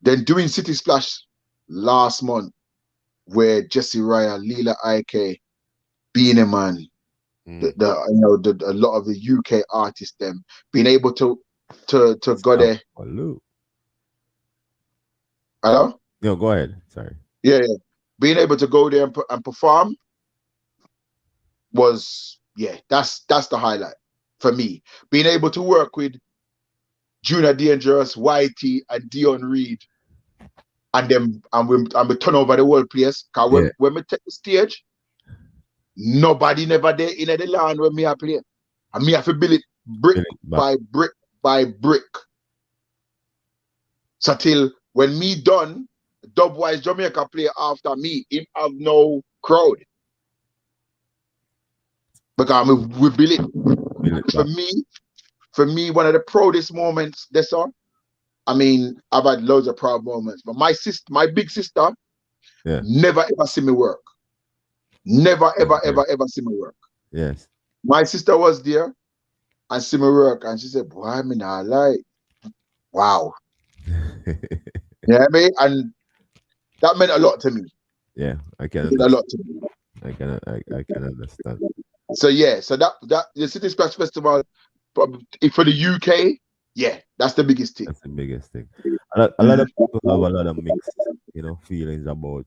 Then doing City Splash last month, where Jesse Raya, Leela Ike, Beanie Man, Mm. a lot of the UK artists, them being able to go Stop. there. Hello. Hello? No, go ahead. Sorry. Yeah, yeah. Being able to go there and perform was that's the highlight for me. Being able to work with Junior Dangerous, YT, and Dion Reed, and them and we turn over the whole place. Cause Yeah. when we take the stage, nobody never there in the land when me I play. And me have to build it brick Build it back. by brick by brick. So till when me done, Dubwise Jamaica play after me, him have no crowd. Because we build it. Build it For back. me, one of the proudest moments this on. I mean, I've had loads of proud moments, but my big sister, Yeah. never ever see me work. Never ever Yeah. ever ever see me work. Yes. My sister was there and see me work, and she said, "Boy, I mean, I like, wow, yeah, I mean," and that meant a lot to me. Yeah, I can It meant a understand. lot to me. I can understand. So yeah, so that the City Splash Festival for the UK, yeah, that's the biggest thing. That's the biggest thing. A lot of people have a lot of mixed, feelings about,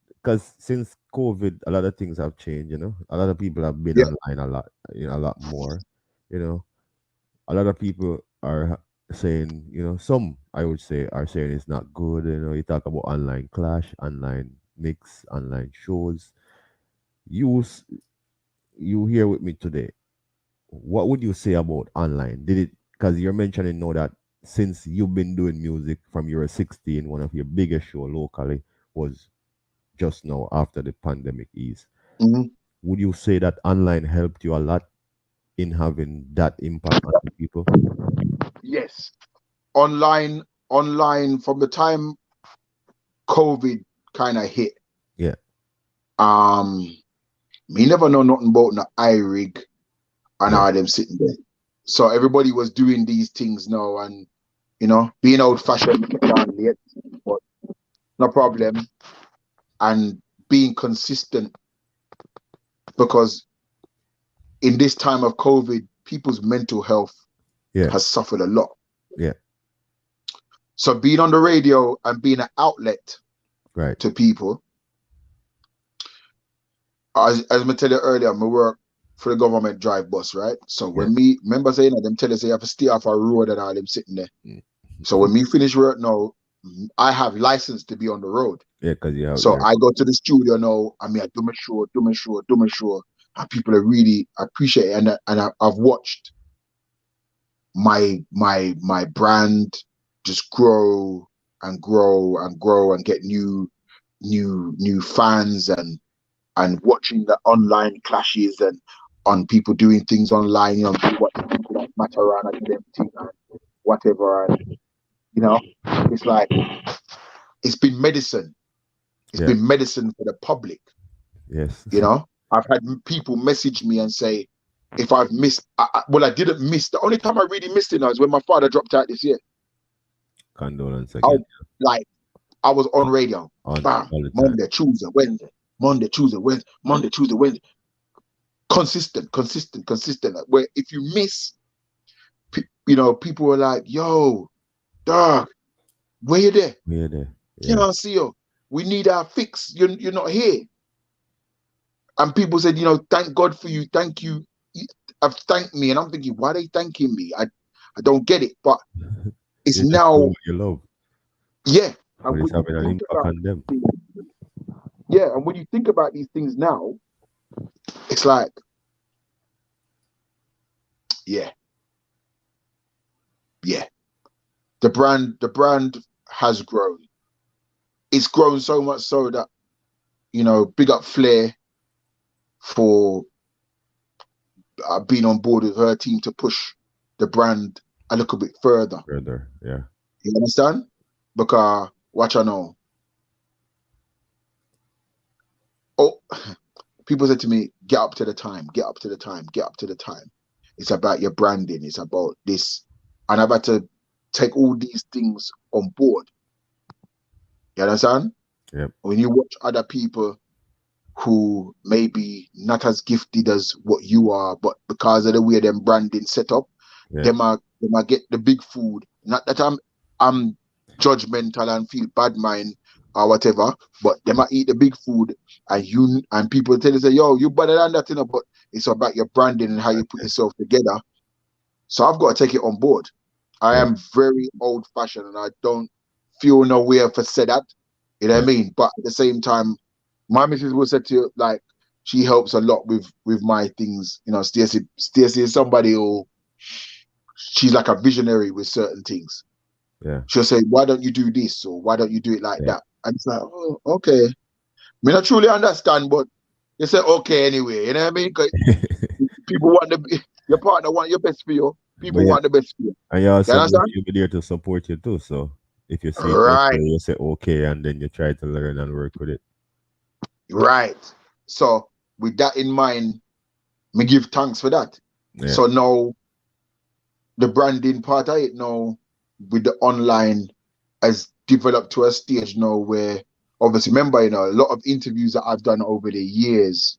because since COVID, a lot of things have changed. A lot of people have been Yeah. online a lot, a lot more. You know, a lot of people are saying, some I would say are saying it's not good. You talk about online clash, online mix, online shows. You here with me today. What would you say about online? Did it, because you're mentioning now that since you've been doing music from you were 16, one of your biggest show locally was just now after the pandemic ease. Mhm. Would you say that online helped you a lot in having that impact on the people? Yes, online from the time COVID kind of hit. Yeah, Um, me never know nothing about the iRig and yeah, all them sitting there. So everybody was doing these things now, and being old fashioned, late, but no problem, and being consistent because in this time of COVID, people's mental health yeah, has suffered a lot. yeah. So being on the radio and being an outlet Right. to people, as I tell you earlier, I work for the government drive bus, right? So Yeah. when me remember saying that them tell us you have to stay off a road and all them sitting there. Mm. So when me finish work now, I have license to be on the road. Yeah, because you're out So there. I go to the studio now. I mean, I do my show, and people are really appreciate it. I've watched my brand just grow and grow and grow and get new fans and watching the online clashes and on people doing things online, what people like matter around and them thing and whatever, and it's like it's been medicine. It's Yeah. been medicine for the public. Yes. I've had people message me and say if I've missed, well, I didn't miss. The only time I really missed it now is when my father dropped out this year. Condolence I again. was like, I was on radio, On bam, all the time. Monday, Tuesday, Wednesday, Monday, Tuesday, Wednesday, Monday, Tuesday, Wednesday. Consistent. Where if you miss, people were like, "Yo, dog, where you there? We're there. Yeah. Can't see you. We need our fix. You're not here." And people said, "Thank God for you. Thank you. Have thanked me." And I'm thinking, why are they thanking me? I don't get it. But it's You're just doing now, what you love, yeah. but And it's when you having an think impact about on them. things, yeah, and when you think about these things now, it's like, yeah, yeah. The brand has grown. It's grown so much so that, big up Flair for being on board with her team to push the brand a little bit further. Further. Yeah. You understand? Because watch I know. Oh, people said to me, get up to the time, get up to the time, get up to the time. It's about your branding, it's about this. And I've had to take all these things on board. You understand? Yep. When you watch other people who maybe not as gifted as what you are, but because of the way them branding set up, Yeah. them are get the big food. Not that I'm judgmental and feel bad mind or whatever, but them are eat the big food and people tell you say, yo, you better than that, but it's about your branding and how you put yourself together. So I've got to take it on board. I Yeah. am very old fashioned and I don't feel no way for say that. You know what Yeah. I mean? But at the same time, my missus will say to you, like, she helps a lot with my things. Stacey is somebody who she's like a visionary with certain things. Yeah. She'll say, why don't you do this? Or why don't you do it like Yeah. that? And it's like, oh, okay. Me not truly understand, but you say okay anyway. You know what I mean? 'Cause people want your partner want your best for you. But People yeah, want the best for you. and you You also know understand? she'll be there to support you too. So if you see it okay, Right, you say okay, and then you try to learn and work with it. right. So with that in mind, me give thanks for that. Yeah. So now the branding part of it now with the online has developed to a stage now where obviously remember, a lot of interviews that I've done over the years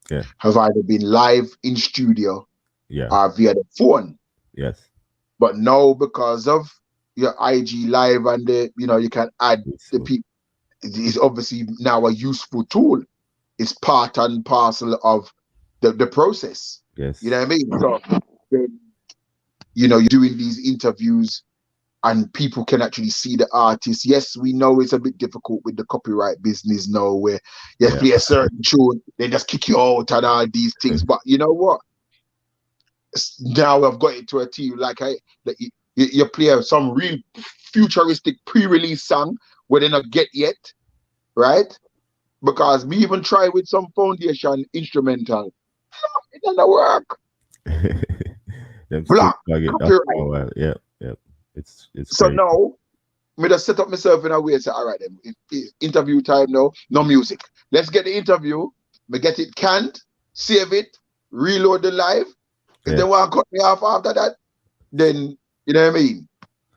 Yeah. have either been live in studio Yeah. or via the phone. Yes. But now because of your IG live and you can add the Peaceful. people, it's obviously now a useful tool. It's part and parcel of the process. You know Yes. what I mean? So then, you're doing these interviews and people can actually see the artist. Yes, we know it's a bit difficult with the copyright business now where you Yeah. play a certain tune, they just kick you out and all these things. But you know what? Now I've got it to a T like that you play some real futuristic pre-release song where they not get yet, right? Because we even try with some foundation instrumental. It doesn't work. Them still Block, plug it after copyright. a while. Yeah. Yeah. It's So crazy. now me just set up myself in a way and say, all right, then it's interview time now, no music. Let's get the interview, me get it canned, save it, reload the live. If they Yeah. want to cut me off after that, then you know what I mean?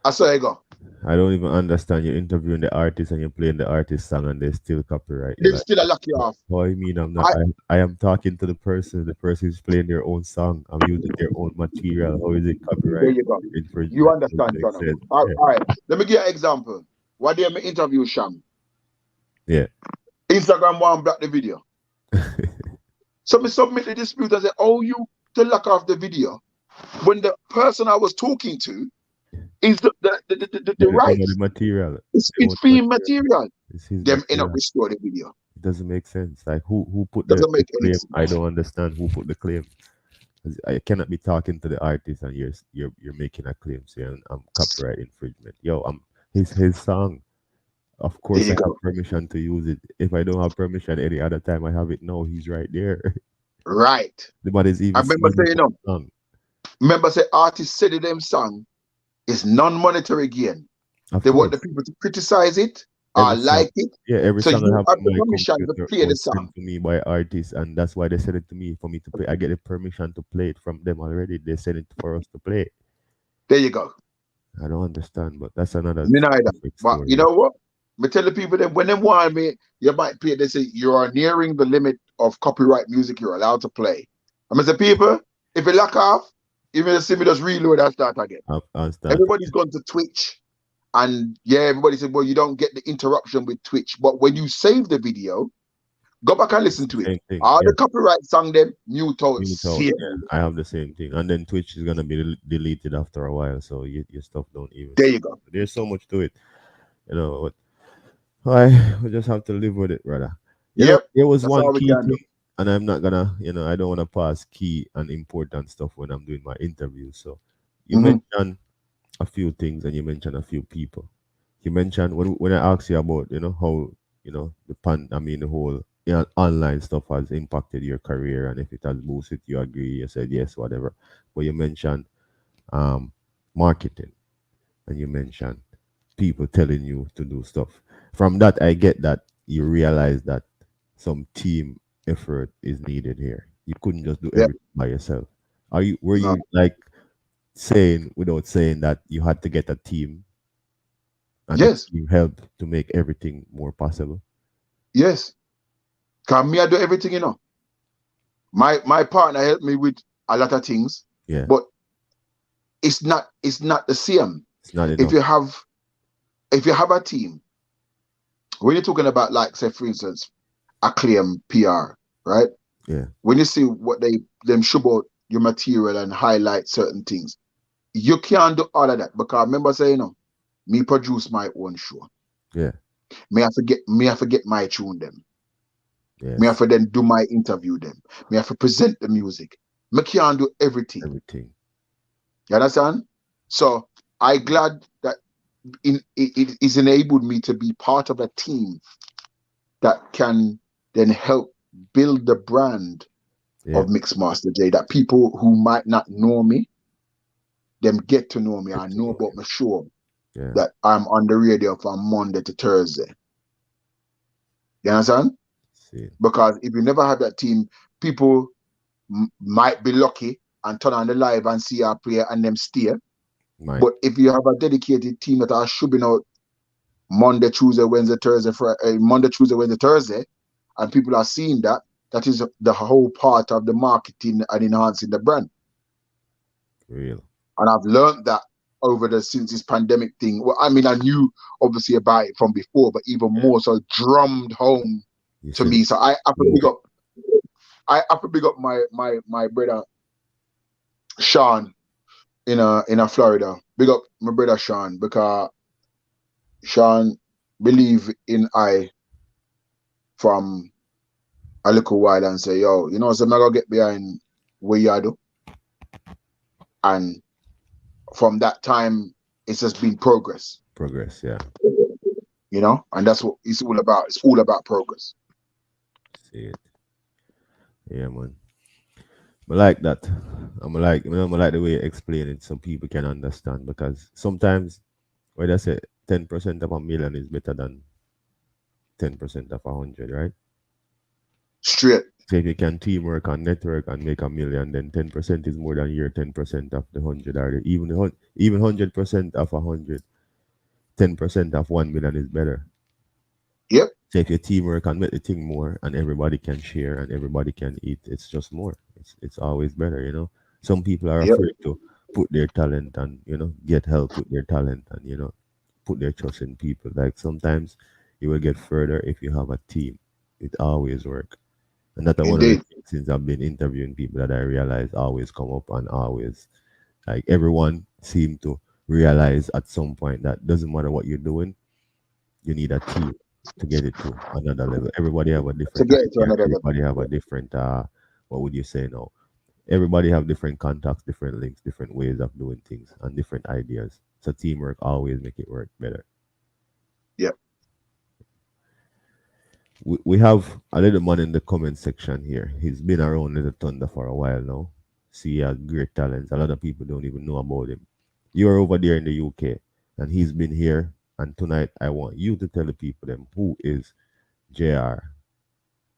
I saw you go. I don't even understand. You're interviewing the artist and you're playing the artist song and they still copyright you. They Like, still a lock you off. what I mean, I'm not. I I am talking to the person. The person is playing their own song. I'm using their own material. How is it There copyright you go. You infringement? Doesn't understand, make son. sense. All right. Let me give you an example. What day me interview Sham? Yeah. Instagram one block the video. Yeah. So me submit the dispute and say, oh, you to lock off the video when the person I was talking to is the The owner of the rights. material. The It's owner free material. material. It's his Them end up material. restore the video. It doesn't make sense. Like who put Doesn't the make any claim? I sense. don't understand who put the claim. 'Cause I cannot be talking to the artist and you're making a claim saying I'm copyright infringement. Yo, I'm his song. Of There course you I have go. permission to use it. If I don't have permission any other time I have it now, he's right there. Right. The man is I even remember singing his saying, own song. remember say artists said in them song is non-monetary gain. Of They want the course. people to criticize it or Every song. like it. Yeah, every So song I you have have on the my permission to computer play the was song. sent to me by artists, and that's why they sent it to me for me to play. I get the permission to play it from them already. They sent it for us to play. There you go. I don't understand, but that's another Me neither. different But you story. know what? Me tell the people that when they want me, you might play. They say you are nearing the limit of copyright music you're allowed to play. I mean, the people, if you lock off, even see me just reload and start again. I'll start Everybody's gone to Twitch, and yeah, everybody said, well, you don't get the interruption with Twitch, but when you save the video, go back and it's listen the to it. same thing. All Yeah, the copyright song them mute out, mute out. save. Yeah, I have the same thing, and then Twitch is gonna be deleted after a while, so your stuff don't even There see. you go. There's so much to it, you know. But I we just have to live with it, brother. You know, Yep, there was that's one all we key can do. thing, and I'm not gonna, I don't want to pass key and important stuff when I'm doing my interview. So, you Mhm. mentioned a few things, and you mentioned a few people. You mentioned when I asked you about, how the whole online stuff has impacted your career, and if it has boosted, you agree. You said yes, whatever. But you mentioned um marketing, and you mentioned people telling you to do stuff. From that, I get that you realize that some team effort is needed here. You couldn't just do Yep. everything by yourself. Were No. you like saying without saying that you had to get a team and the Yes. team helped to make everything more possible? Yes. Cause me, I do everything, My partner helped me with a lot of things, Yeah, but it's not the same. it's not If enough. you have a team, when you're talking about like say for instance, Acclaim PR, right? Yeah, When you see what them show about your material and highlight certain things, you can't do all of that because I remember saying, me produce my own show. yeah, Me I forget my tune them. Me I yes, for then do my interview them. Me I for present the music. Me can't do everything. everything. You understand? So I glad that it's enabled me to be part of a team that can then help build the brand Yeah. of Mixmaster J, that people who might not know me, them get to know me Get and to know know about you. my show, Yeah. that I'm on the radio from Monday to Thursday. You understand? See. Because if you never have that team, people might be lucky and turn on the live and see our player and them steer. Might. But if you have a dedicated team that are shubbing out Monday, Tuesday, Wednesday, Thursday, Friday, Monday, Tuesday, Wednesday, Thursday, and people are seeing that, that is the whole part of the marketing and enhancing the brand. Real. And I've learned that over the since this pandemic thing. Well, I mean, I knew obviously about it from before, but even Yeah. more so drummed home You to said me. So I have to it. big up. I have to big up my brother Sean in Florida. Big up my brother Sean, because Sean believe in I from a little while and say, yo, you know, so I'm gonna get behind what you do. And from that time, it's just been progress, Progress. Yeah. you know, and that's what it's all about. It's all about progress. See it. Yeah, man. I like that. I'm like the way you explain it so people can understand, because sometimes when I say 10% of a million is better than 10% of 100, right? Straight. So if you can teamwork and network and make a million, then 10% is more than your 10% of the 100, or even 100% of 100. 10% of 1 million is better. Yep, So if your teamwork and make the thing more, and everybody can share and everybody can eat, it's just more. It's always better, you know. Some people are yep, afraid to put their talent and, get help with their talent, and, put their trust in people. Like sometimes you will get further if you have a team. It always work. And that's one of the indeed. things, since I've been interviewing people, that I realize always come up, and always, like, everyone seem to realize at some point that doesn't matter what you're doing, you need a team to get it to another level. Everybody have a To different get it to idea. another level. Everybody have a different what would you say now? Everybody have different contacts, different links, different ways of doing things, and different ideas. So teamwork always make it work better. Yep. We have a little man in the comment section here. He's been around Little Thunder for a while now. See, he has great talents. A lot of people don't even know about him. You're over there in the UK, and he's been here. And tonight, I want you to tell the people them who is JR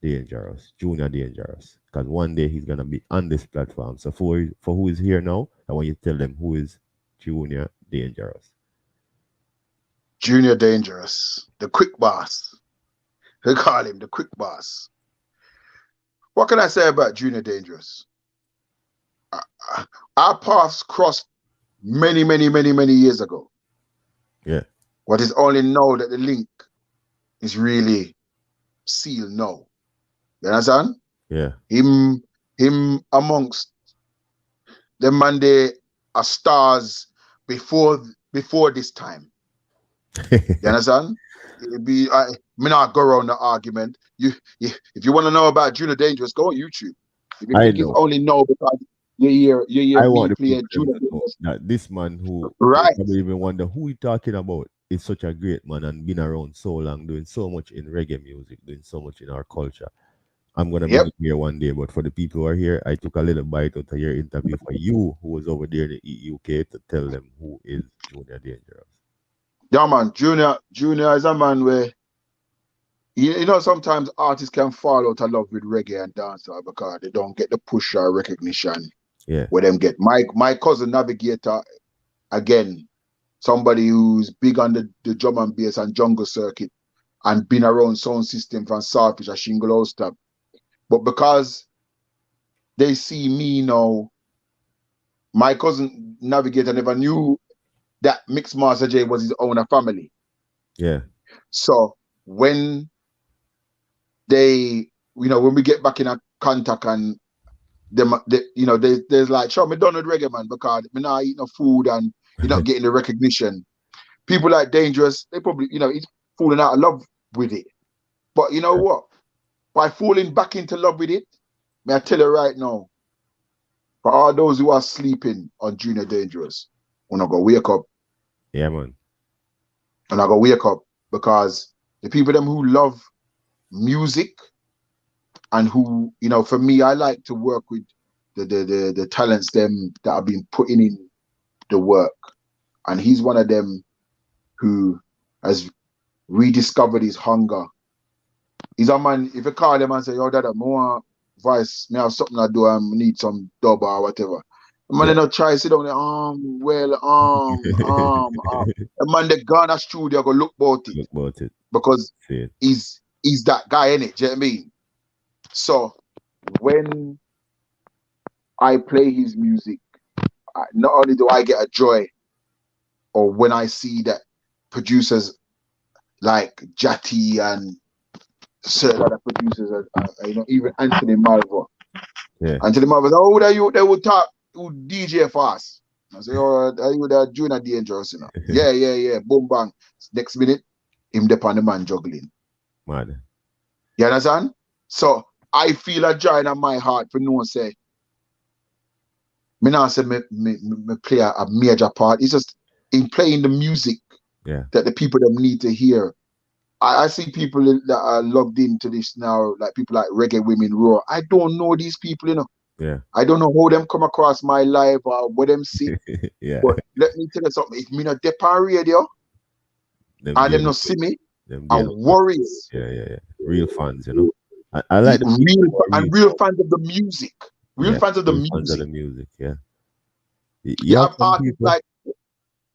Dangerous, Junior Dangerous. Because one day he's gonna be on this platform. So for who is here now, I want you to tell them who is Junior Dangerous. Junior Dangerous, the quick boss. They call him the quick boss. What can I say about Junior Dangerous? Our paths crossed many years ago. Yeah, What is only now that the link is really sealed now. You understand? yeah. Him, him amongst the man they are stars before this time. You understand? It'd be me not go around the argument. If you want to know about Junior Dangerous, go on YouTube. If you I think it's know. only now because you hear I want me the play people them Junior to know Dangerous, that this man, who they right? probably even wonder who he talking about, is such a great man and been around so long, doing so much in reggae music, doing so much in our culture. I'm gonna bring Yep. him here one day, but for the people who are here, I took a little bite out of your interview for you, who was over there in the UK, to tell them who is Junior Dangerous. Yeah, man. Junior is a man where you know sometimes artists can fall out of love with reggae and dancehall because they don't get the push or recognition Yeah, where them get. My cousin Navigator, again, somebody who's big on the drum and bass and jungle circuit and been around sound system from Saltfish and Shingle House Top. But because they see me now, my cousin Navigator never knew that Mixmaster J was his own family. yeah, So when when we get back in a contact and there's like, sure, me done with reggae, man, because me not eat no food and you're not getting the recognition. People like Dangerous, they probably, he's falling out of love with it. But you know what? By falling back into love with it, may I tell you right now, for all those who are sleeping on Junior Dangerous, when I go wake up, yeah, man. and I go wake up because the people them who love music and who, you know, for me, I like to work with the talents them that have been putting in the work, and he's one of them who has rediscovered his hunger. He's a man. If you call him and say, "Yo, dad, I want voice, me have something to do, I need some dub or whatever." The man, Yeah. they not try sit down there. The man, they gone a studio go look about it Look about it. because See it. he's that guy in it. Do you know what I mean? So when I play his music, not only do I get a joy, or when I see that producers like Jati and certain other producers, you know, even Anthony Malvo. Yeah. Anthony Malvo, oh, they would talk, who DJ fast. I say, oh, are you the junior dangerous, you know? Yeah. Boom, bang. Next minute, him dep on the man juggling. Mad. You understand? So I feel a joy in my heart for no one say, me not say me play a major part. It's just in playing the music Yeah. that the people them need to hear. I see people that are logged into this now, like people like Reggae Women Raw. I don't know these people, you know. Yeah. I don't know how them come across my live or where them see. Yeah. But let me tell you something. If me not dep on radio Them and them daily not see me, I daily fans. worries. Yeah. Real fans, you know. I like the people who are real, Real fans of the music. Real yeah, fans of the real fans of the music. music, yeah. You You have have some artists people, like,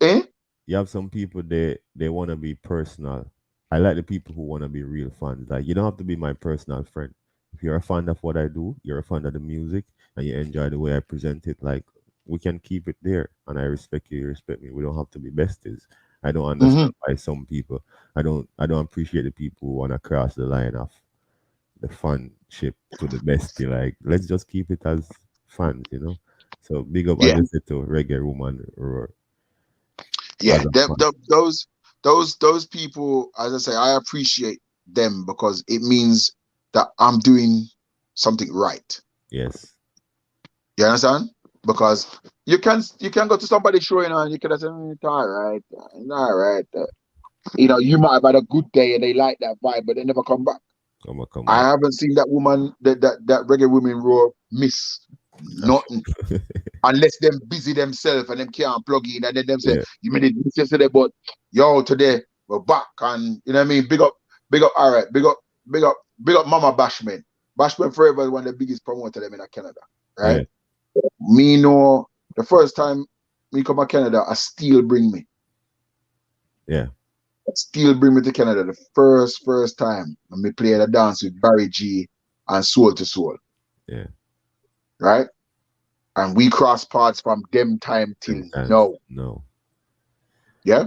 eh? you have some people they want to be personal. I like the people who want to be real fans. Like you don't have to be my personal friend. If you're a fan of what I do, you're a fan of the music, and you enjoy the way I present it. Like we can keep it there, and I respect you, you respect me. We don't have to be besties. I don't Mm-hmm. understand why some people. I don't appreciate the people who want to cross the line of the fanship to the bestie. Like let's just keep it as fans, you know. So big up as Yeah. I said to Reggae Woman or Yeah. as a fan. Those people, as I say, I appreciate them because it means that I'm doing something right. Yes. You understand? Because you can go to somebody's show, you know, and you can say, it's all right, it's all right. You know, you might have had a good day and they like that vibe, but they never come back. Come I back. haven't seen that woman, that Reggae Women Raw miss That's nothing unless them busy themselves and them can't plug in and then them say, yeah. you made it this yesterday, but yo, today we're back and you know what I mean? Big up, all right, big up Mama Bashman. Bashman Forever is one of the biggest promoters them in Canada, right? Yeah. Me know the first time me come to Canada, a steel bring me. Yeah. Still bring me to Canada the first time and me played a dance with Barry G and Soul to Soul, Yeah. right? And we cross paths from them time till Sometimes now. no. Yeah?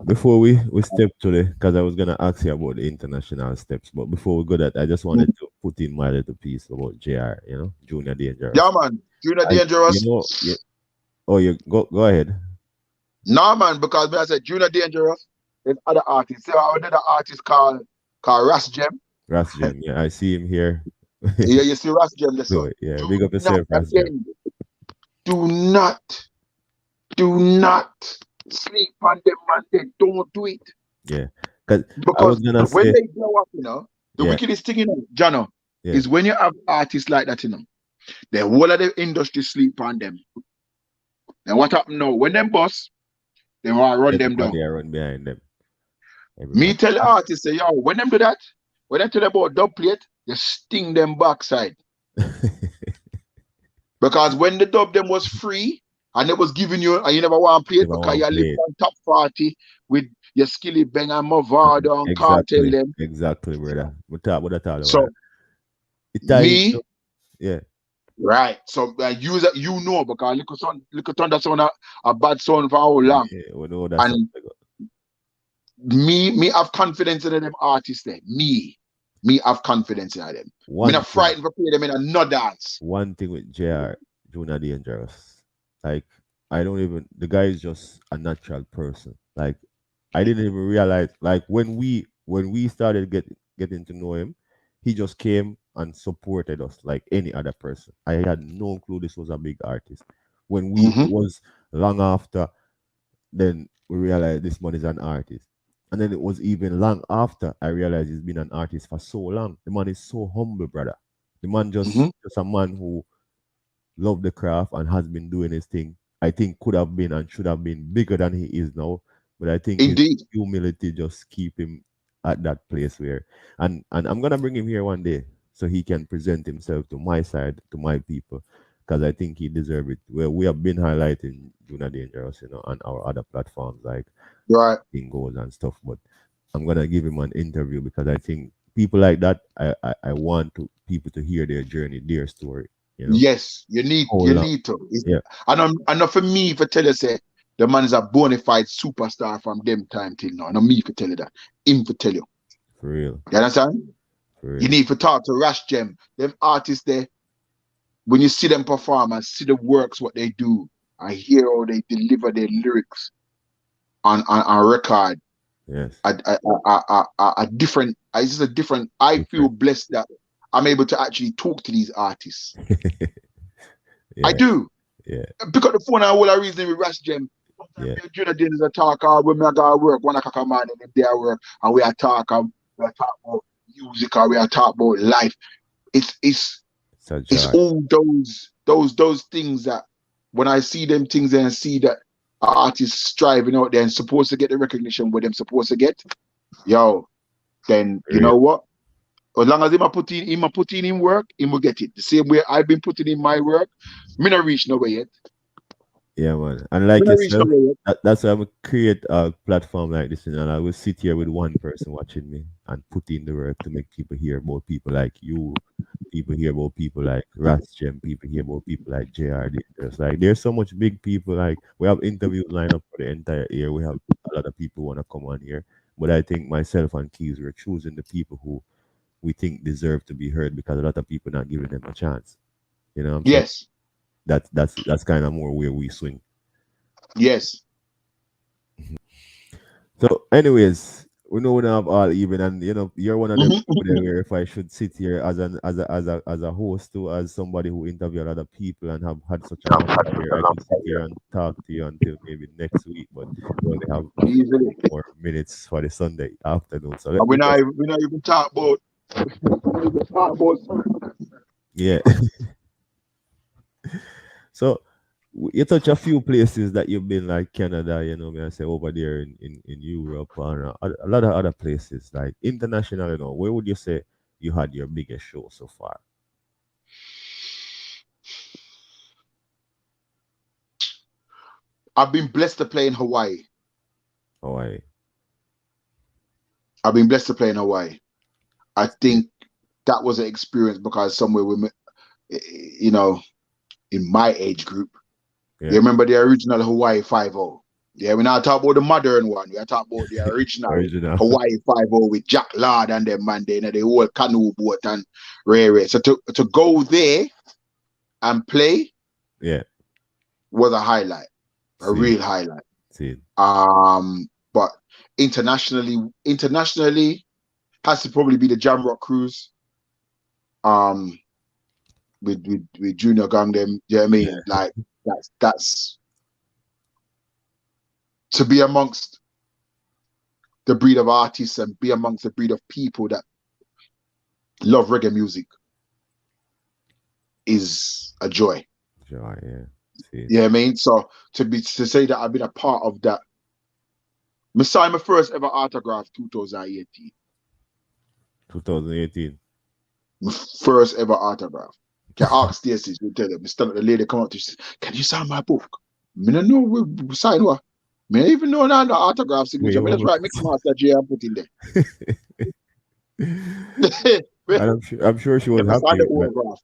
Before we step to the, because I was gonna ask you about the international steps, but before we go that, I just wanted to put in my little piece about JR, you know, Junior Yeah, Dangerous. man. Junior I, you Dangerous. know, yeah. Oh, you go ahead. No, man, because when I said Junior Dangerous, there's other artists. So another artist called Ras Gem. Ras Jam, yeah, I see him here. Yeah, you see Ras Gem this Do one. it, yeah. Big Do up not yourself, Ras Jam. again. Do not, do not sleep on them, man. They don't do it. Yeah. Cause I Because was gonna when say, they blow up, you know, the yeah, wickedest thing, you know, Jano, yeah. is when you have artists like that, you know, the whole of the industry sleep on them. And what happen now? When them boss, they want to run them down. Everybody around behind them. Me Everybody. tell the artist, say, yo, when them do that, when they tell them about dub plate, you sting them backside. Because when the dub them was free and they was giving you, and you never want to play it If I because want you to live play it. on top 40 with your Skilly Bang and Mavado and Cartel Exactly. them. Exactly, brother. We talk what I talk about. So It tie me, into, yeah. right. So use that, you know, because little thunder sound a bad sound for how long. Yeah, we know that's And me have confidence in them artists there. Me have confidence in them. Me one not thing. frightened for play them in a no dance. One thing with JR, Junior Dangerous. Like I don't even the guy is just a natural person. Like I didn't even realize like when we started getting to know him, he just came and supported us like any other person. I had no clue this was a big artist. When we Mm-hmm. was long after then we realized this man is an artist. And then it was even long after I realized he's been an artist for so long. The man is so humble, brother. The man Hmm. just a man who loved the craft and has been doing his thing. I think could have been and should have been bigger than he is now. But I think his Indeed. humility just keep him at that place where and I'm gonna bring him here one day so he can present himself to my side, to my people. Because I think he deserves it. Well, we have been highlighting Juna Dangerous, on our other platforms like Right. Goals and stuff. But I'm gonna give him an interview because I think people like that, I want to people to hear their journey, their story. You know, Yes, you need how you long? need to. Yeah, I know for me for tell you say the man is a bona fide superstar from them time till now. I know me for tell you that. Him for tell you. for real, You understand? for You real. need to talk to Rash Gem. Them artists there, when you see them perform and see the works, what they do, I hear how they deliver their lyrics on record. Yes, A different. It's just a different. I feel different. blessed that I'm able to actually talk to these artists. I Yeah, do. yeah, Pick up the phone and all I reason with Rash Gem. Sometimes yeah. me and Jonah Dennis a talk when me a go work, 1 o'clock a morning, if they are work, and we are talk about music or we are talk about life. It's it's It's a it's joy. all those things that when I see them things and see that artists striving out there and supposed to get the recognition what them supposed to get, yo, then For you real. know what? As long as him a put in work, him will get it. The same way I've been putting in my work, me not reach nowhere yet. Yeah, man. And Me like not reach yourself, nowhere yet. that's why I'm create a platform like this, and I will sit here with one person watching me and put in the work to make people hear about people like you, people hear about people like Raschem, people hear about people like JRD. There's so much big people. Like we have interviews lined up for the entire year. We have a lot of people want to come on here, but I think myself and Keys we're choosing the people who we think deserve to be heard because a lot of people not giving them a chance. You know what I'm saying? Yes, That's kind of more where we swing. yes. So, anyways, we know we don't have all even, and you're one of them Mhm. people there where if I should sit here as a host too, as somebody who interview a lot of people and have had such a long career, I could sit here and talk to you until maybe next week, but we only have a few Easily. more minutes for the Sunday afternoon. So let And me just we not even talk about yeah. So you touch a few places that you've been like Canada, me I say over there in Europe and a lot of other places like international, where would you say you had your biggest show so far? I've been blessed to play in Hawaii. Hawaii. I've been blessed to play in Hawaii. I think that was an experience because somewhere with me, you know, in my age group, you Yeah. remember the original Hawaii 5-0. Yeah, we're not talking about the modern one. We are talking about the original Original. Hawaii 5-0 with Jack Lard and them man, they, the whole canoe boat and rare. So to go there and play Yeah. was a highlight, a See. real highlight. See. But internationally has to probably be the Jamrock Cruise. Um, with Junior Gang them. You know what I Yeah. mean? Like that's to be amongst the breed of artists and be amongst the breed of people that love reggae music is a joy. Joy, yeah. See. You know what I mean? So to say that I've been a part of that. I signed my first ever autograph 2018. 2018. My first ever autograph. Can ask Stacey, she'll tell them. The lady come up to she, can you sign my book? I don't know we sign what. I don't even know now the autograph Wait, signature. I just write Mixmaster J and put in there. and I'm sure she was If I sign the happy, but autograph.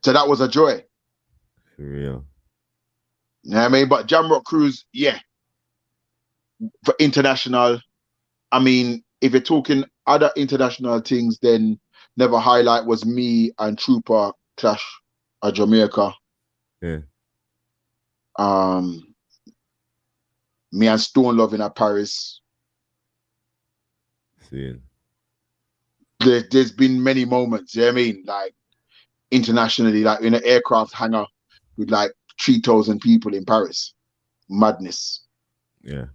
So that was a joy. for real. You know what I mean? But Jamrock Cruise, yeah. For international, I mean, if you're talking other international things, then Never Highlight was me and Trooper Clash at Jamaica. Yeah. Um, me and Stone Loving at Paris. See. There's been many moments, you know what I mean? Like internationally, like in an aircraft hangar with like 3,000 people in Paris. Madness, Yeah.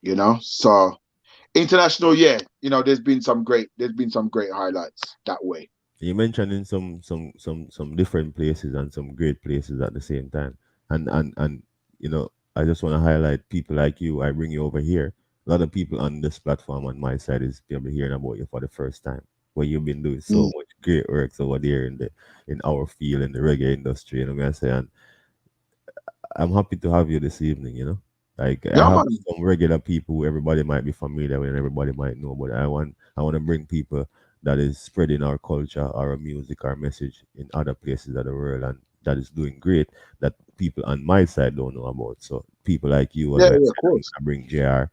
you know. So international, yeah, you know, there's been some great highlights that way. You mentioning some different places and some great places at the same time. And I just want to highlight people like you. I bring you over here. A lot of people on this platform on my side is probably hearing about you for the first time. Where you've been doing so Mm. much great works over there in our field in the reggae industry. You know what I'm saying? I'm happy to have you this evening, Like I Yeah, have man. some regular people who everybody might be familiar with and everybody might know, but I want to bring people that is spreading our culture, our music, our message in other places of the world and that is doing great that people on my side don't know about. So people like you, as Yeah, I yeah, of said, I'm course. gonna bring JR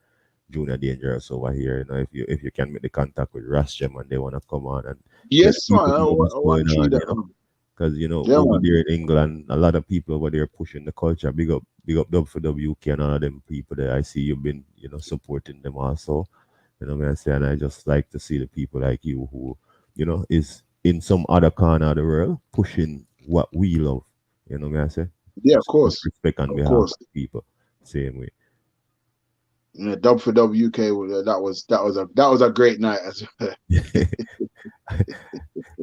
Junior Dangerous over here. If you can make the contact with Rasjem and they wanna come on and let Yes, man. people know what's I going want to on, that, man. because Yeah, over man. there in England, a lot of people over there pushing the culture. Big up Dub for WK and all of them people there. I see you've been supporting them also. You know what I'm saying? I just like to see the people like you who is in some other corner of the world pushing what we love. You know what I'm saying? Yeah, of So much course. respect on Of behalf course. of the people. Same way. Yeah, dub for WK. That was a great night as well.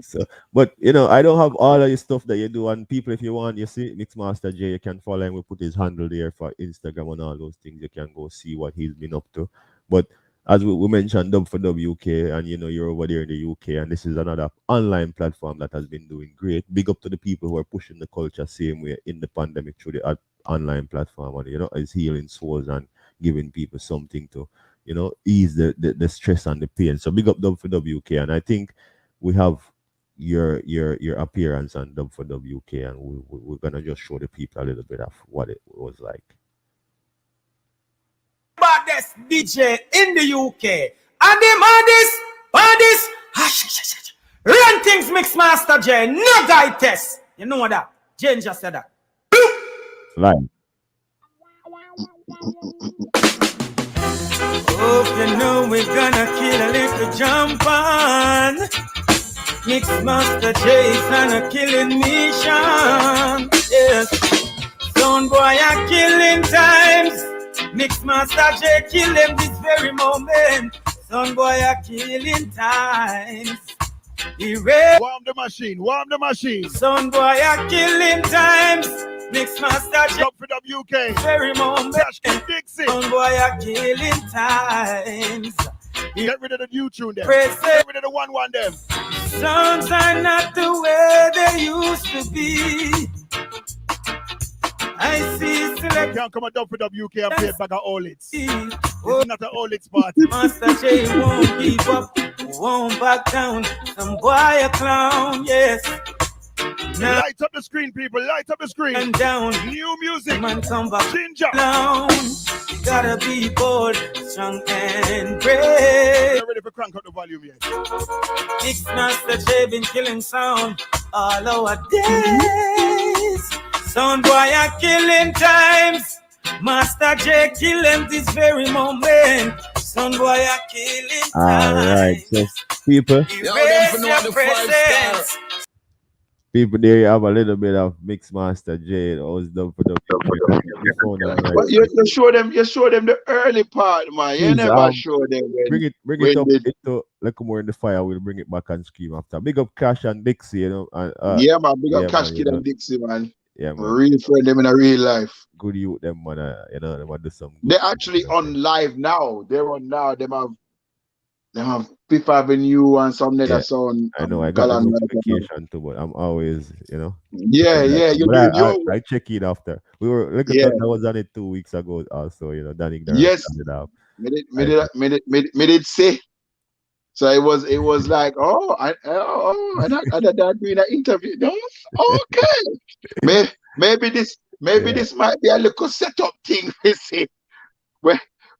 So, but I don't have all of the stuff that you do. And people, if you want, you see Mixmaster J, you can follow him. We put his handle there for Instagram and all those things. You can go see what he's been up to. But as we mentioned, Dub for WK, and you're over there in the UK, and this is another online platform that has been doing great. Big up to the people who are pushing the culture same way in the pandemic through the online platform, and is healing souls and giving people something to ease the stress and the pain. So big up Dub for WK, and I think we have your appearance on Dub for WK, and we're gonna just show the people a little bit of what it was like. Baddest DJ in the UK. And the baddest, run things Mixmaster J, no guy test. You know that? Jane just said that. Live. Hope you know we're gonna kill a little jump on. Mixmaster J is on a killing mission. Yes. Sound boy are killing times. Mixmaster J kill them this very moment. Sound boy are killing times. Warm the machine, warm the machine. Sound boy are killing times. Mixmaster J Dub for WK. very moment. Cash King Dixie. Sound boy are killing times. Get rid of the new tune them. Praise Get rid of the one them. sounds are not the way they used to be. I see select. Can't come and Dub for WK and play it back at all it's. Oh, It's not an all it's party. Master J won't give up, won't back down. Some boy a clown, yes. Now Light up the screen, people. Light up the screen. and down, New music. man come back Ginger. down. You gotta be bold, strong and brave. Not ready for crank up the volume yet. Mixmaster J been killing sound all our days. Sound boy are killing times. Master J kill them this very moment. Sound boy are killing All right, times. so people, Erase your presence. there you have a little bit of Mixmaster J. It was Dub for WK. You found that right. But you show them the early part, man. You Please, never show them bring when it up they, into like more in the fire. We'll bring it back and scream after. Big up Cash and Dixie, and yeah, man. Big yeah, up Cash man, Kid and Dixie, man. yeah, man. Real friend them in a real life. Good youth, them man. They want to do some. They're actually on live now. They're on now. Them have Fifth Avenue and some Yeah, other sound. I know. I got the Galan, notification too, but I'm always, yeah, yeah. You But do you. I check it after. We were look at Yeah. that. I was on it 2 weeks ago. Also, Danny Darren Yes. started off. Me did say. So it was like, oh, and I doing an interview. No, okay. Maybe this might be a little setup thing.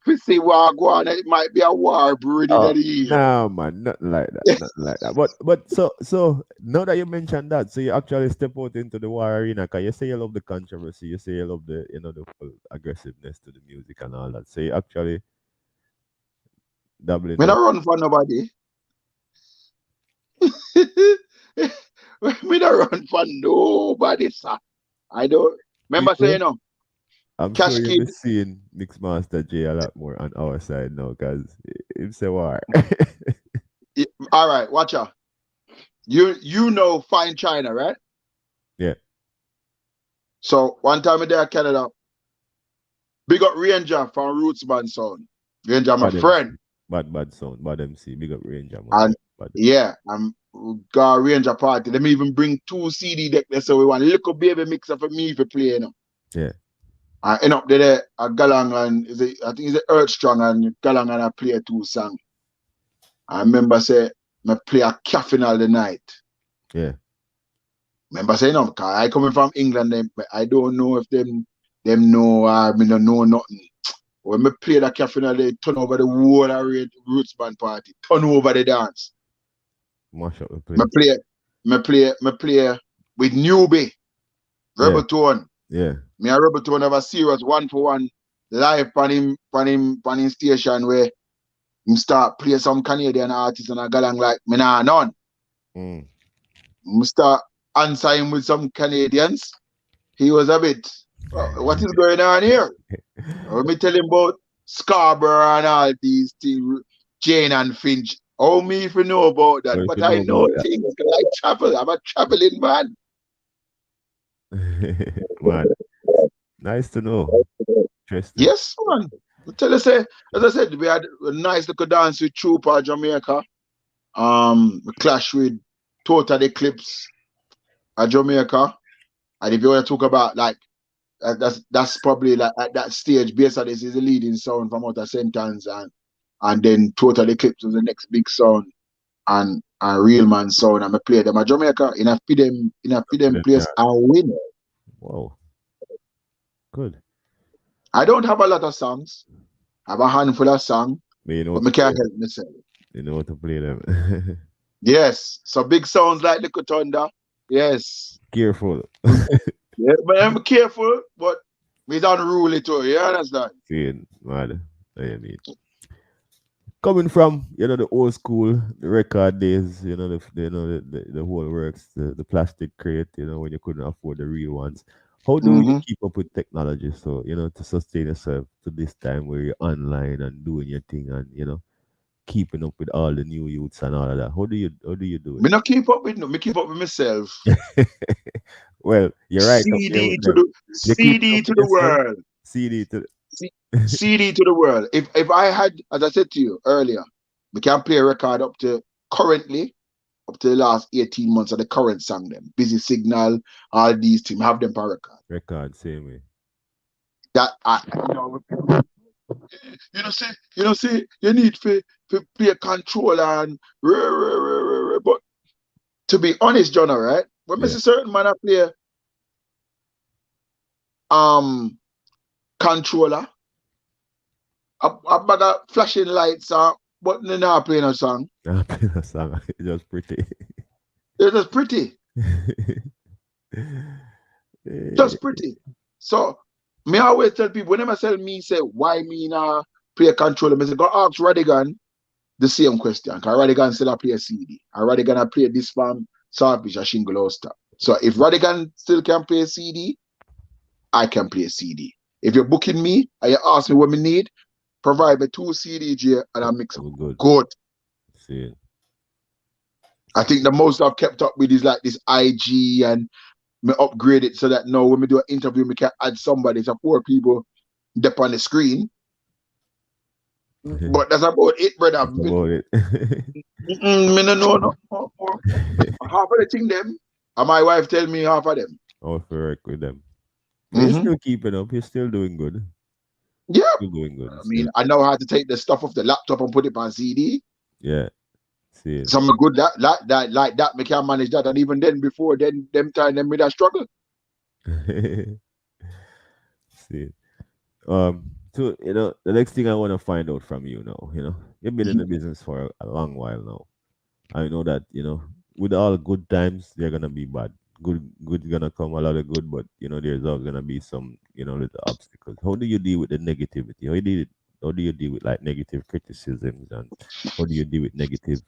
We see what go on. It might be a war brewing in Oh, the year. no, man, nothing like that, nothing like that. But so now that you mentioned that, so you actually step out into the war arena, cause you say you love the controversy, you say you love the the full aggressiveness to the music and all that. So you actually dabble Me into not run for nobody. Me not run for nobody, sir. I don't remember saying People, no. I'm sure Cash you'll Kid. be seeing Mixmaster J a lot more on our side now because it's a war. All right, watch out. You know Fine China, right? Yeah, So one time in there Canada, big up Ranger from Roots Band Sound. Ranger, my bad MC, friend. bad sound, bad MC. Big up Ranger, man. And Bad. yeah, I'm got a Ranger party. Let me even bring 2 CD deck there. So we want a little baby mixer for me for play, you know. Yeah, I end up there a Galang and I think it's Earth Strong and Galang and I play 2 songs. I remember say I play a caffeine all the night. yeah. Remember saying no, cause I coming from England, I don't know if them know me don't know nothing. When I play that caffeine, they turn over the whole of Roots Band party, turn over the dance. Mash up the Me place. play with newbie, Yeah, Rebel Tone. yeah. Me and Rebel Tone have a serious 1-for-1 live on him station where him start play some Canadian artists and I got along like me nah none. Mm. Start answer him with some Canadians. He was a bit, what is going on here? Let me tell him about Scarborough and all these things, Jane and Finch. Oh, me if you know about that, Well, if but you I know know about that, things like travel. I'm a traveling man. man, nice to know. Interesting. Yes, man. I tell you, say, as I said, we had a nice little dance with Trooper Jamaica. We clash with Total Eclipse at Jamaica. And if you want to talk about like that's probably like at that stage, based on this is the leading sound from Outer Sentence and then Total Eclipse was the next big sound and Real Man sound and I play them at Jamaica in a feed them place Yeah. and win. Wow, good. I don't have a lot of songs. I have a handful of songs, But you know but what I to play. can't help myself. You know what to play them. Yes. So big sounds like Little Thunder. Yes. Careful. Yeah, but I'm careful, but we don't rule it too. You understand? Seeing, man. I mean, coming from the old school, the record days, the whole works, the plastic crate, when you couldn't afford the real ones. How do you Mm-hmm. keep up with technology? So to sustain yourself to this time where you're online and doing your thing and keeping up with all the new youths and all of that. How do you do Me not keep up with no, me keep up with myself. it? Well, you're right up there CD with to them. the You're keeping CD up to with the yourself. world. CD to C- CD to the world. If I had, as I said to you earlier, we can play a record up to the last 18 months of the current song them. Busy Signal, all these things, have them per record. record same way. That see, you need to play a controller and but to be honest, John, all right? When I Yeah. see certain man I play um controller, a bag of flashing lights but they're not playing a song. I play a song. It's just pretty. They're just pretty. Eh, Just pretty. So me always tell people whenever tell me say why me not play a controller, I say go ask Radigan the same question. Because Radigan still a play a CD. And Radigan a play this from Saltfish or Shingle Oster. So if Radigan still can play a CD, I can play a CD. If you're booking me and you ask me what me need, provide me 2 CDs and I mix that was good. good. See. I think the most I've kept up with is like this IG and me upgrade it so that now when we do an interview, we can add somebody so 4 people dep on the screen. But that's about it, brother. That's about it. Me no know no more. Half of the thing them, and my wife tell me half of them. I'll work with them. But you're Mm-hmm. still keeping up. You're still doing good. Yeah, Still doing good. I Still. mean, I know how to take the stuff off the laptop and put it on CD. Yeah. See. Some good that me can manage that, and even then, before then, them time them with that struggle. See. So the next thing I want to find out from you now, you've been in the business for a long while now. I know that with all good times, they're gonna be bad. Good gonna come a lot of good, but there's always gonna be some little obstacles. How do you deal with the negativity? How do you deal with like negative criticisms and how do you deal with negative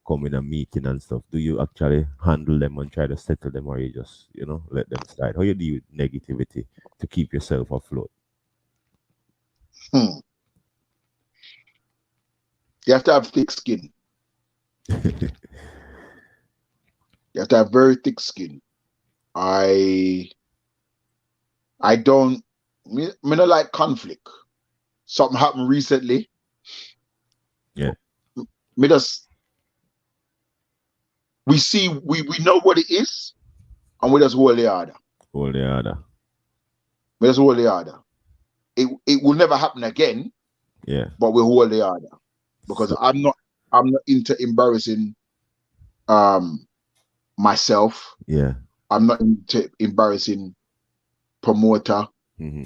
come in a meeting and stuff, do you actually handle them and try to settle them, or you just, let them slide? How you deal with negativity to keep yourself afloat? Hmm. You have to have thick skin. You have to have very thick skin. I don't, me not like conflict. Something happened recently. Yeah. Me just, we know what it is, and we just hold the order. Hold the other. We just hold the order. It will never happen again, Yeah. but we hold the order. Because So, I'm not into embarrassing myself. yeah. I'm not into embarrassing promoter, Mm-hmm.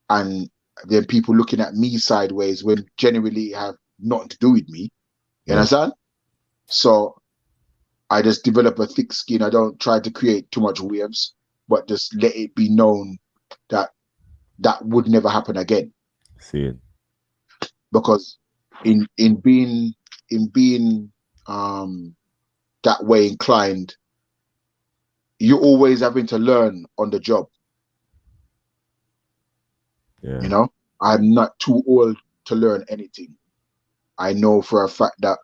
and then people looking at me sideways when genuinely have nothing to do with me. You Yeah. understand? So I just develop a thick skin. I don't try to create too much waves, but just let it be known that would never happen again. See it. Because in being that way inclined, you're always having to learn on the job. Yeah. You know, I'm not too old to learn anything. I know for a fact that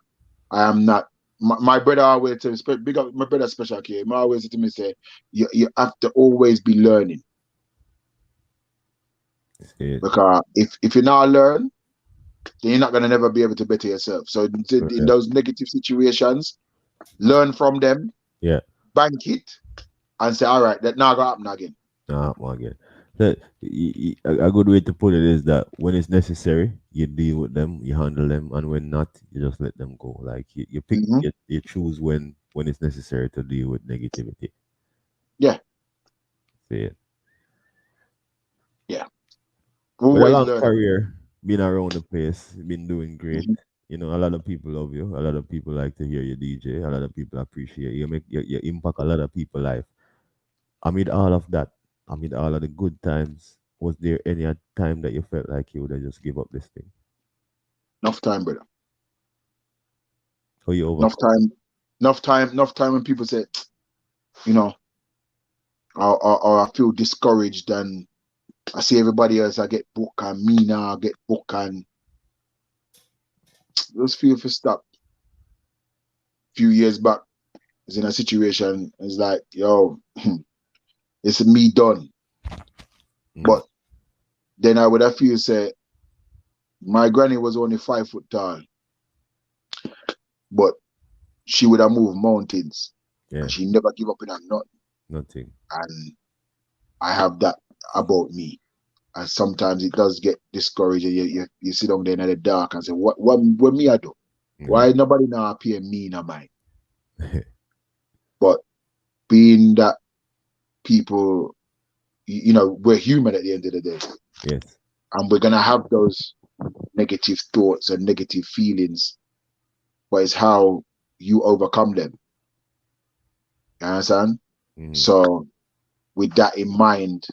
I am not. My brother always tell me, big up my brother Special K. He always say to me, say, you have to always be learning. See it. Because if you not learn, then you're not gonna never be able to better yourself. So in those negative situations, learn from them, Yeah. bank it, and say, all right, that now gonna happen again. Nah, again. A good way to put it is that when it's necessary, you deal with them, you handle them, and when not, you just let them go. Like you pick, Mhm. you choose when it's necessary to deal with negativity. Yeah, See it. yeah. With a Always long learn. career, been around the place, been doing great. Mhm. A lot of people love you. A lot of people like to hear you DJ. A lot of people appreciate you. You impact a lot of people life. Amid all of that, amid all of the good times, was there any time that you felt like you would have just give up this thing? Enough time, brother. How you Enough overcome? time. Enough time when people say, you know, or I feel discouraged and I see everybody else I get book and me now I get book and those feel for stop. Few years back, I was in a situation, it's like, yo, it's me done. Mm, But then I would have feel say my granny was only 5 foot tall, but she would have moved mountains yeah, and she never give up in a nut. nothing. And I have that about me. And sometimes it does get discouraging. You sit down there in the dark and say, what me I do? Yeah. Why nobody now appear me in mind? But being that people, we're human at the end of the day. Yes. And we're gonna have those negative thoughts and negative feelings, but it's how you overcome them. You understand? Mm, So with that in mind,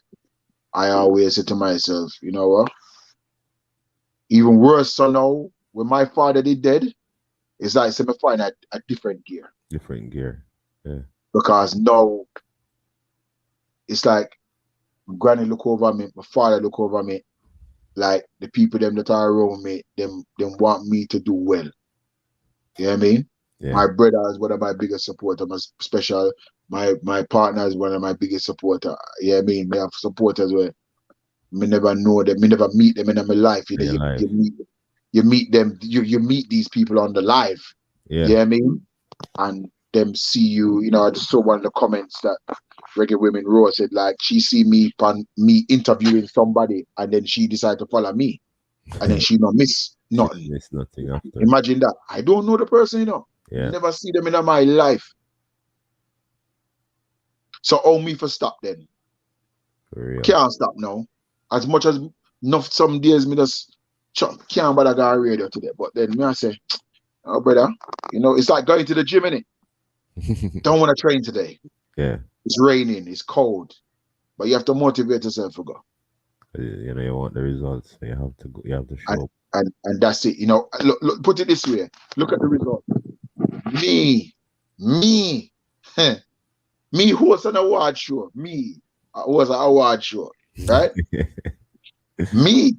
I always say to myself, you know what? Even worse, so now when my father did dead, it's like me find a different gear. different gear. Yeah. Because now it's like my granny look over me, my father look over me, like the people them that are around me, them want me to do well. You know what I mean? Yeah. My brother is one of my biggest supporters. My special, my partner is one of my biggest supporters. You know what I mean? Me have supporters where me never know them, me never meet them in my life. You know, In your life. you meet them, you meet these people on the live. Yeah. You know what I mean? And them see you, I just saw one of the comments that Reggae Women Raw said, like, she see me interviewing somebody and then she decided to follow me. And then she not miss She nothing. missed nothing after. Imagine that. I don't know the person, Yeah. Never see them in my life. So all me for stop then. For real. Can't stop now. As much as enough some days me just can't bother go on radio today. But then me I say, oh brother, it's like going to the gym, innit? Don't want to train today. Yeah. It's raining, it's cold. But you have to motivate yourself to go. You want the results, so you have to show up. And that's it. Look, put it this way. Look at the result. me, me host an award show. Me was an award show, right? me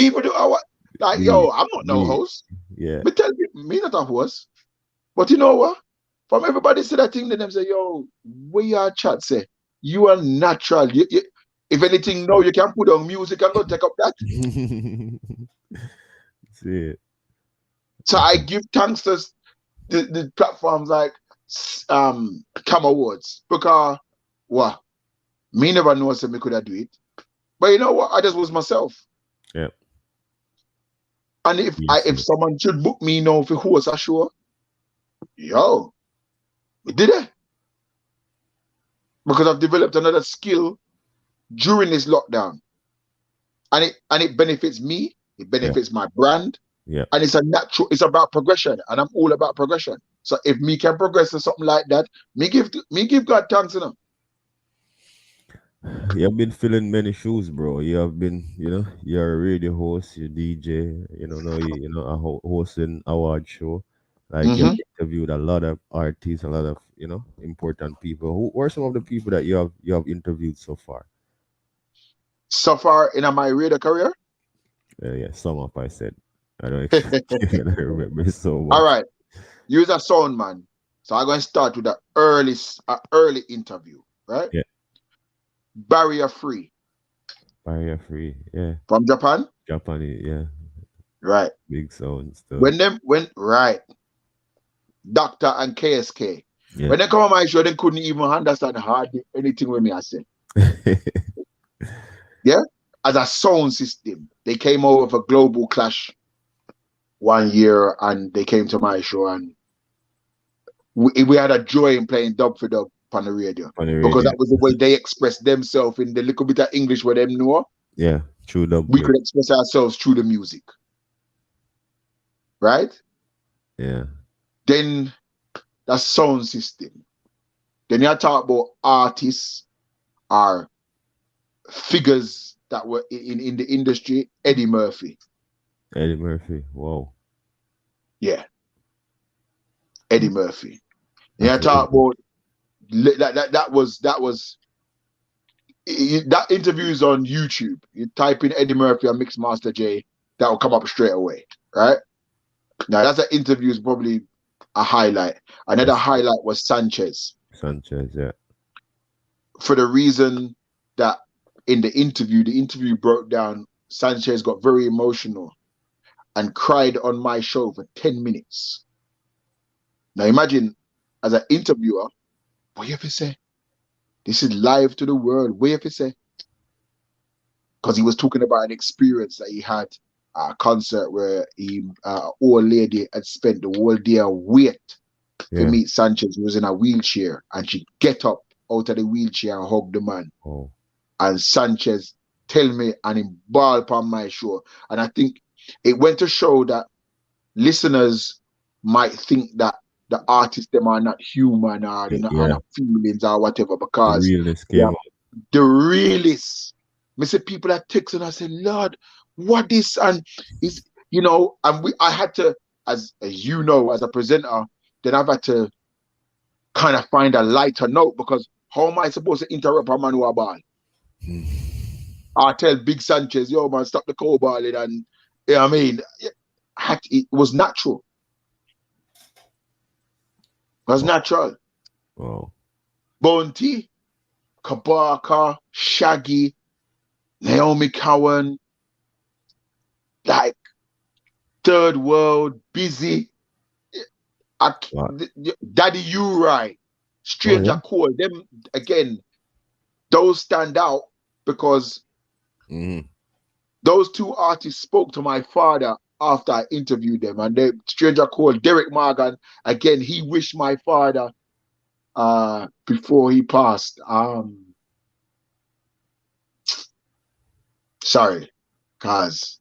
for the award. Like, yo, I'm not no host. Yeah. Me tell you, me not a host. But you know what? From everybody say that thing, then them say, yo, where your chat say? You are natural. If anything, no, you can put on music and go take up that. See it. So I give thanks to the platforms like Cam Awards because what? Me never know so me could have do it. But you know what? I just was myself. Yeah. And if someone should book me now for host a show, yo, we did it. Because I've developed another skill during this lockdown. And it benefits me, it benefits my brand. Yeah. And it's about progression. And I'm all about progression. So if me can progress to something like that, me give God thanks, you know. You have been filling many shoes, bro. You have been, you're a radio host, you're DJ, now hosting award show. Like you've interviewed a lot of artists, a lot of, important people. Who are some of the people that you have interviewed so far? So far in my radio career? Yeah, some of I said. I don't remember so much. All right. You're a sound man. So I'm going to start with an early interview, right? Yeah. Barrier Free, yeah. From Japan? Japanese, yeah. Right. Big sound stuff. Right. Doctor and KSK. Yeah. When they come on my show, they couldn't even understand hardly anything with me I said. Yeah? As a sound system. They came over for Global Clash one year and they came to my show and we had a joy in playing dub for dub on the radio. Because that was the way they expressed themselves in the little bit of English where them know. Yeah, true dub. We could express ourselves through the music. Right? Yeah. Then that's sound system. Then you talk about artists or figures that were in the industry. Eddie Murphy. Wow. Yeah. Eddie Murphy. And you talk about that interview is on YouTube. You type in Eddie Murphy and Mixmaster J, that will come up straight away, right? Now that's an interview is probably a highlight. Another highlight was Sanchez, yeah. For the reason that in the interview broke down. Sanchez got very emotional and cried on my show for 10 minutes. Now imagine, as an interviewer, what you have to say? This is live to the world. What you have to say? Because he was talking about an experience that he had at a concert where an old lady had spent the whole day wait to meet Sanchez. He was in a wheelchair and she get up out of the wheelchair and hug the man. Oh. And Sanchez tell me and he ball upon my show. And I think it went to show that listeners might think that the artists them are not human or they're not feelings or whatever, because the realness came out. The realist. Me say people that text and I say, Lord, what this and is, and I had to, as you know, as a presenter, then I've had to kind of find a lighter note, because how am I supposed to interrupt a man who a ball? I tell Big Sanchez, yo man, stop the co-balling, and it was natural. It was natural. Wow. Bounty, Kabaka, Shaggy, Naomi Cowan, like Third World, Busy, Daddy Uri, Stranger Call. Them again, those stand out because those two artists spoke to my father after I interviewed them, and the Stranger Call, Derek Morgan, again, he wished my father before he passed. Sorry, cause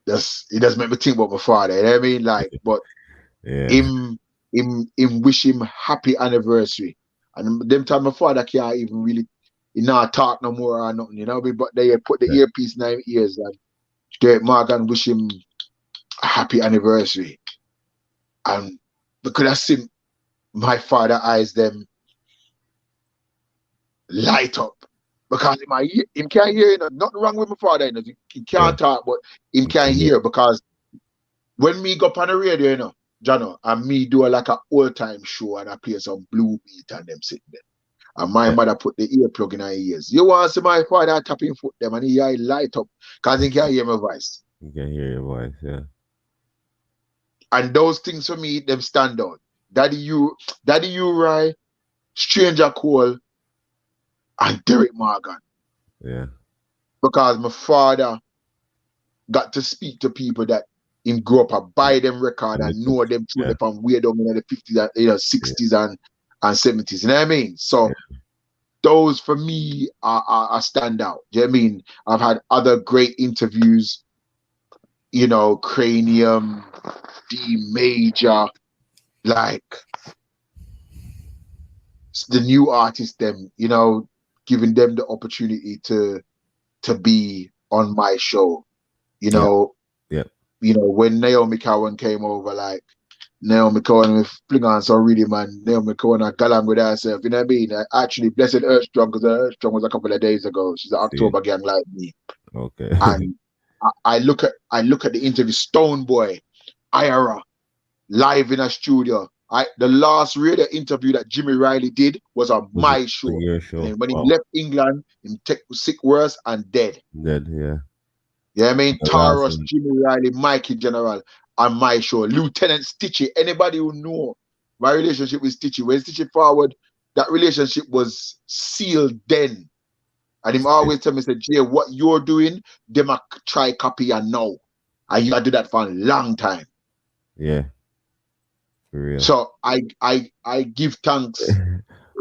it doesn't make me think about my father. You know what I mean? Like, but him wish him happy anniversary. And them time my father can't even really not talk no more or nothing, but they put the earpiece in his ears, and Derek Morgan wish him a happy anniversary. And because I see my father eyes them light up. Because him can't hear, you know, nothing wrong with my father, you know. He Yeah. can't talk, but him You can't can hear. hear because when me go up on the radio, you know, Jono, and me do like a old time show and I play some blue beat and them sitting there. And my Yeah. mother put the earplug in her ears. You want to see my father tapping foot them and he eye light up because he can't hear my voice. You can hear your voice. Yeah. And those things for me, them stand out. Daddy you right, Stranger Cole, and Derek Morgan. Yeah. Because my father got to speak to people that him grew up and buy them record And and it took. know them through Yeah. the from way down in the 50s and, you know, Yeah. 60s and 70s. You know what I mean? So Yeah. those for me are stand out. Do you know what I mean? I've had other great interviews, you know, Cranium, D Major, like the new artists, them, you know, giving them the opportunity to be on my show. You Yeah. know, Yeah. when Naomi Cowan came over, like Naomi Cowan with fling on some really man, Naomi Cowan and galang with herself, you know what I mean? Actually, Blessed Earthstrong, because Earthstrong was a couple of days ago. She's an See. October gang like me. Okay. And I look at the interview, Stone Boy, Ira, live in a studio. The last radio interview that Jimmy Riley did was on Was it my on show. your show? And when he Wow. left England, he took sick worse and dead. Dead. Yeah. Yeah, I mean, The last Taros, one. Jimmy Riley, Mikey General on my show. Lieutenant Stitchy. Anybody who know my relationship with Stitchy, when Stitchy forward, that relationship was sealed then. And him always tell me, say, Jay, what you're doing, them a try copy and now. And you do that for a long time. Yeah. For real. So I give thanks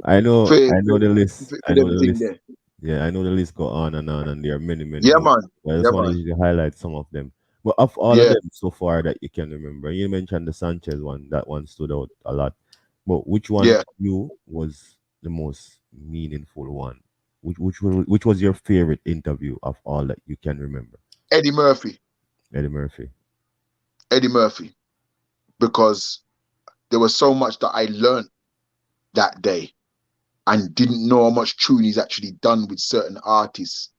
I know. for, I know the list. for I know the them thing list. there. Yeah, I know the list go on, and there are many, many Yeah, more. man. But I just Yeah, wanted man. you to highlight some of them. But of all of Yeah. them so far that you can remember, you mentioned the Sanchez one. That one stood out a lot. But which one Yeah. for you was the most meaningful one? Which was your favorite interview of all that you can remember? Eddie Murphy. Eddie Murphy. Eddie Murphy. Because there was so much that I learned that day and didn't know how much tune he's actually done with certain artists.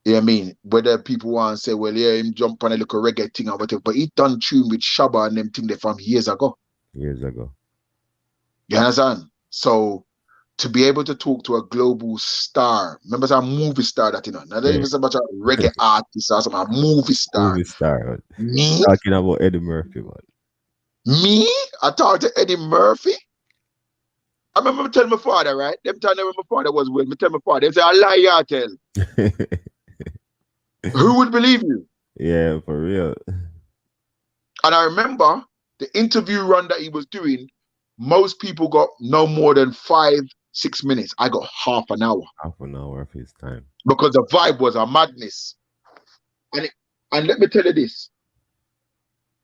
You know what I mean? Whether people want to say, well, yeah, him jump on a little reggae thing or whatever, but he done tune with Shabba and them thing there from years ago. Years ago. You understand? So to be able to talk to a global star, remember it's a movie star that, you know, not Yeah. even so much a reggae artist or something, a movie star. Movie star. Me? Talking about Eddie Murphy, man. Me? I talked to Eddie Murphy? I remember telling my father, right? Them time when my father was with me, tell my father, they say, I lie, you tell. Who would believe you? Yeah, for real. And I remember the interview run that he was doing, most people got no more than 5-6 minutes. I got half an hour Half an hour of his time. because the vibe was a madness. And let me tell you this.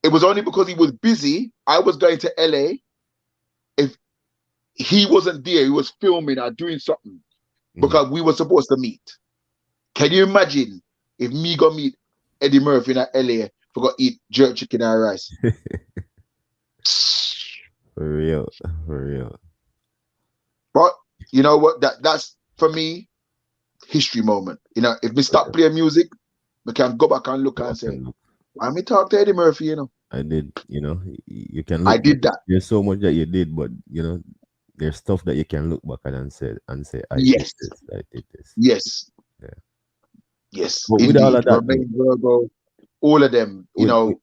It was only because he was busy. I was going to LA. If he wasn't there, he was filming or doing something because we were supposed to meet. Can you imagine if me go meet Eddie Murphy in LA for go eat jerk chicken and rice? For real. For real. But you know what? That's for me history moment. You know, if we stop playing music, we can go back and look and say, why me talk to Eddie Murphy? You know, I did. You can I look. did that. There's so much that you did, but there's stuff that you can look back at and say, I did Yes, this. I did this. yes, Yeah. yes, But with all indeed. of that, though, Romain Virgo, all of them. You with know,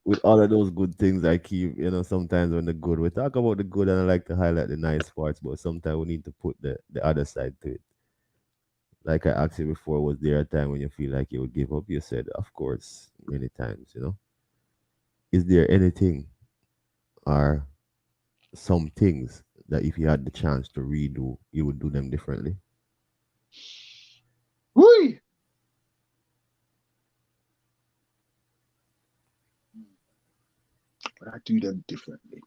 with all of those good things I keep, sometimes when the good, we talk about the good and I like to highlight the nice parts, but sometimes we need to put the other side to it. Like I asked you before, was there a time when you feel like you would give up? You said, of course, many times. Is there anything or some things that if you had the chance to redo, you would do them differently? whoo, but I do them differently.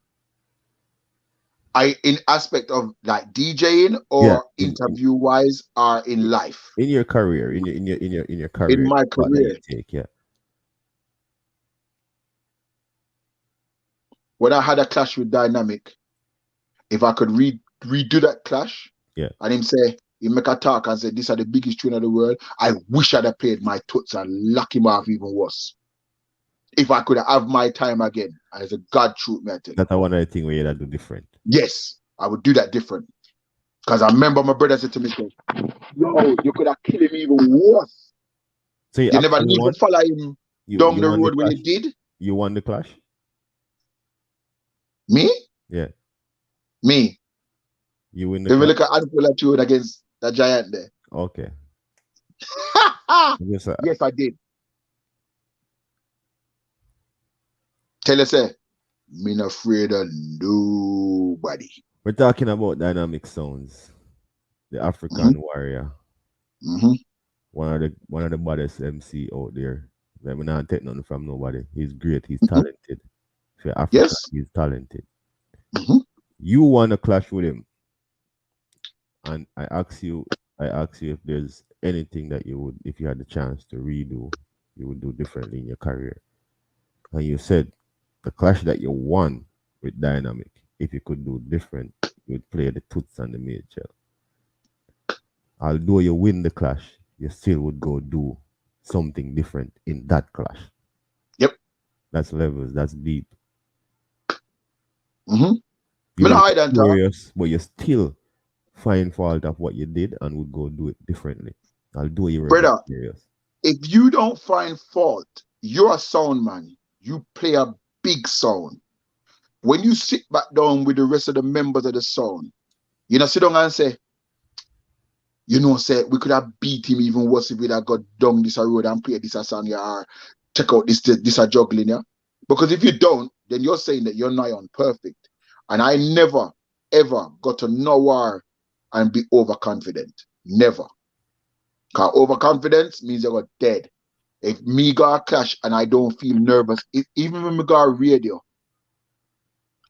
In aspect of like DJing Yeah, or interview wise or in life. in your career, in your In career my path that you career, take, yeah. when I had a clash with Dynamic, if I could redo that clash, Yeah. and him say, he make a talk and say, these are the biggest tune in the world, I wish I'd have played my toots and lock him off even worse. If I could have my time again, as a God truth, me I tell you. That's one of the things where you do different. Yes, I would do that different. Because I remember my brother said to me, yo, you could have killed him even worse. So you never need to follow him down the road when you did. You won the clash? Me? Yeah. Me. You win the clash? If we look at handful of tune against that giant there. Okay. Yes, I did. Tell us, me not afraid of nobody. We're talking about dynamic sounds. The African warrior. One of the baddest MC out there. Let me not take nothing from nobody. He's great. He's talented. For Africa, he's talented. You want to clash with him, and I ask you if there's anything that you would, if you had the chance to redo, you would do differently in your career. And you said the clash that you won with Dynamic, if you could do different, you would play the toots and the major. Although you win the clash, you still would go do something different in that clash. Yep. That's levels, that's deep. You're curious, but you still find fault of what you did and would go do it differently. Although you were brother, curious. If you don't find fault, you're a sound man. You play a big sound. When you sit back down with the rest of the members of the sound, you know, sit down and say, you know, say we could have beat him even worse if we'd have got down this road and played this song, yeah, or check out this juggling, yeah. Because if you don't, then you're saying that you're not on perfect. And I never, ever got to nowhere and be overconfident. Never. Because overconfidence means you got dead. If me got a clash and I don't feel nervous, even when me got a radio,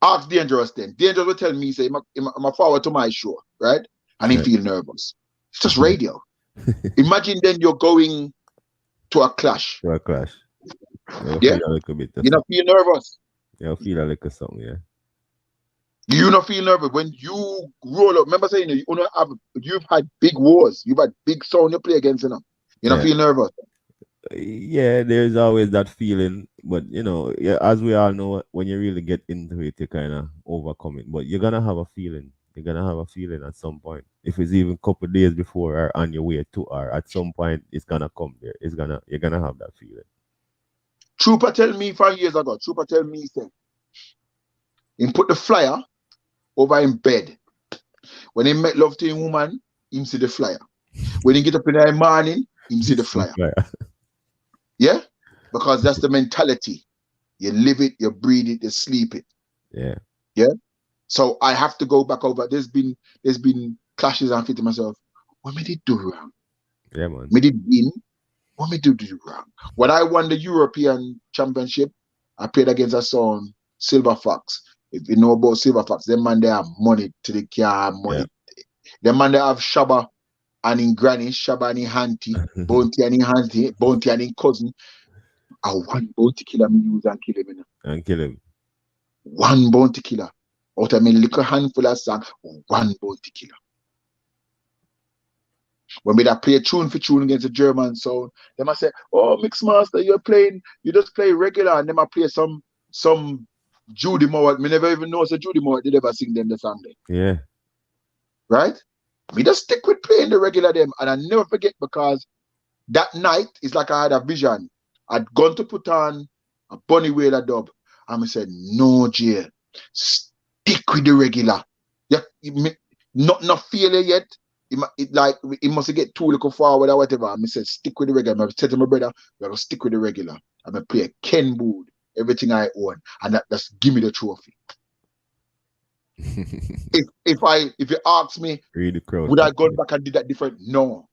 ask Dangerous then. Dangerous will tell me, say, I'm forward to my show, right? And he feel nervous. It's just radio. Imagine then you're going to a clash. To a clash. Yeah? Feel a little bit you don't feel nervous. You feel a little something, yeah. You don't feel nervous when you roll up. Remember saying you've had big wars. You've had big sound you play against them. You don't feel nervous. Yeah, there's always that feeling, but you know, yeah, as we all know, when you really get into it, you kind of overcome it. But you're gonna have a feeling. You're gonna have a feeling at some point. If it's even a couple of days before or on your way to, or at some point, it's gonna come there. You're gonna have that feeling. Trooper tell me 5 years ago. Trooper tell me, he said, he put the flyer over in bed. When he make love to a woman, him see the flyer. When he get up in the morning, him see the flyer. Yeah? Because that's the mentality. You live it, you breathe it, you sleep it. Yeah. Yeah? So I have to go back over. There's been clashes and thinking to myself, what me did do wrong? Yeah, man. Me did win. What me do wrong? When I won the European Championship, I played against a son, Silver Fox. If you know about Silver Fox, them man they have money to the car, money. Yeah. Them man they have Shabba and in granny, Shabba and in auntie, Bounty and in auntie, Bounty and in cousin. I one bounty killer me use and kill him. And kill him. One bounty killer. Out of me little handful of song, one bounty killer. When we that play tune for tune against the German sound, they might say, oh, Mixmaster, you just play regular, and then I play some Judy Mowat. Me never even know so Judy Mowat did ever sing them the song there. Yeah. Right? Me just stick with playing the regular them, and I never forget because that night it's like I had a vision. I'd gone to put on a Bunny Wailer dub, and I said, no, Jay, stick with the regular. Yeah, not feel it yet. It must get too little forward or whatever. I said, stick with the regular. I said to my brother, we're going to stick with the regular. I'm going to play Ken Bood, everything I own, and that's give me the trophy. if you ask me, would I go back and do that different? No.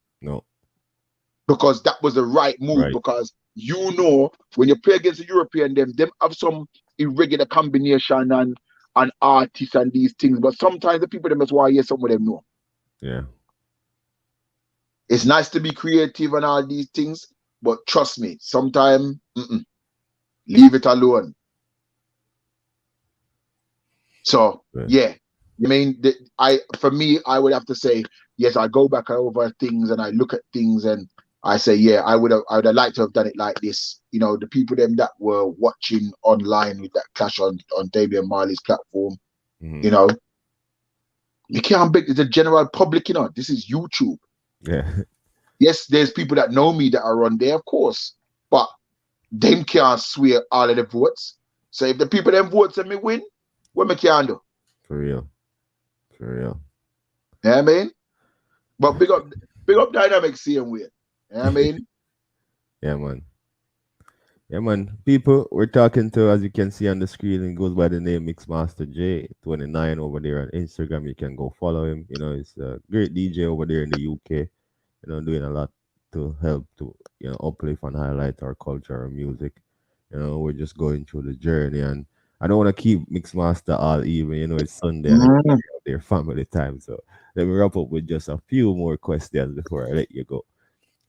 Because that was the right move. Right. Because you know, when you play against the European, them have some irregular combination and artists and these things. But sometimes the people them just want to hear some of them know. Yeah. It's nice to be creative and all these things, but trust me, sometimes leave it alone. So Yeah. yeah, I mean, for me, I would have to say yes. I go back over things and I look at things and I say, yeah, I would have liked to have done it like this. You know, the people them that were watching online with that clash on Damian Marley's platform. Mhm. You know, you can't big the general public. You know, this is YouTube. Yeah. Yes, there's people that know me that are on there, of course, but them can't swear all of the votes. So if the people them votes and me win, what me can do? For real. For real. You know what I mean? But big up dynamic same way. You know what I mean? Yeah, man. Yeah, man. People we're talking to, as you can see on the screen, it goes by the name Mixmaster J29 over there on Instagram. You can go follow him. You know, he's a great DJ over there in the UK. You know, doing a lot to help to, uplift and highlight our culture and music. You know, we're just going through the journey, and I don't want to keep Mixmaster all even. You know, it's Sunday and everybody Mm, have their family time. So let me wrap up with just a few more questions before I let you go.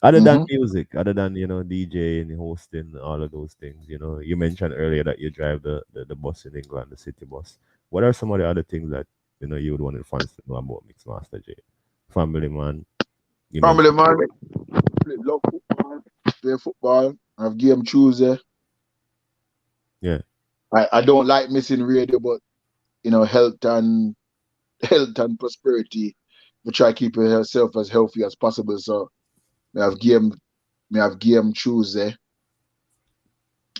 Other than hmm music, other than DJing, hosting, all of those things, you mentioned earlier that you drive the bus in England, the city bus. What are some of the other things that you would want the fans to know about Mixmaster J? Family man, you Family mentioned. man, love football, play football. Have game Tuesday. Yeah. I don't like missing radio, but health and prosperity. We try to keep yourself as healthy as possible. So me have game Tuesday.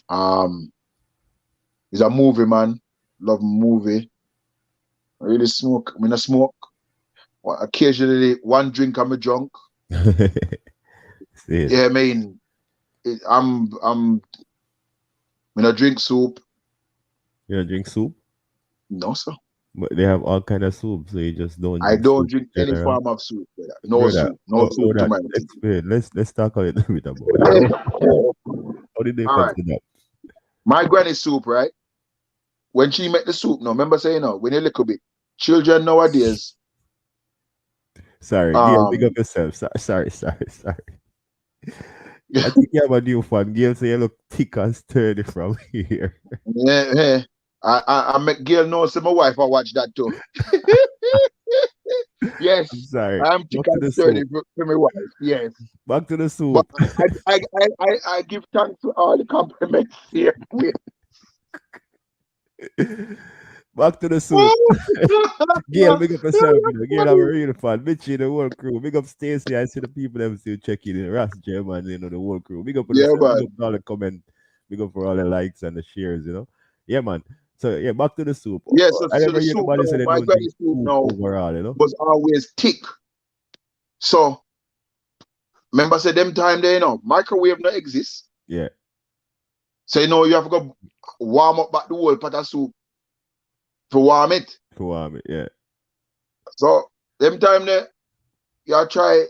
Um, it's a movie, man. Love movie. I really smoke. I mean, I smoke. Well, occasionally, one drink I'm a drunk. See it. Yeah, I mean, when I drink soup. You don't drink soup, No, sir. but they have all kind of soup, so you just don't I drink don't soup drink in any general. form of soup, brother. No Brother, soup. No oh, soup to that my explain. Let's talk a little bit about it. How did they All right. consider that? My granny soup, right? When she make the soup, no, remember saying no, when a little bit. Children nowadays, Sorry, Gail, big up um, yourself. Sorry. I think you have a new fan. Gail say you look thick and sturdy from here. yeah, yeah. I make Gail know so my wife I watch that too. I'm Yes, sorry. I'm thick Back to and the sturdy soup. for my wife. Yes, Back to the but soup. I give thanks to all the compliments here. Back to the soup. Gail, big up yourself. Gail, I'm a real fan. Mitchie, the whole crew. Big up Stacy. I see the people them still checking in. Ross German, the whole crew. Big up for Yeah, yourself. Big up man. for all the comment. Big up for all the likes and the shares. Yeah, man. So, yeah, back to the soup. Yeah, so I so never the hear soup nobody say now, they my don't drink granny soup soup now overall. was always thick. So remember, say them time there, microwave not exist. Yeah, So you have to go warm up back the whole pot of soup to warm it. for yeah. So them time there, you try.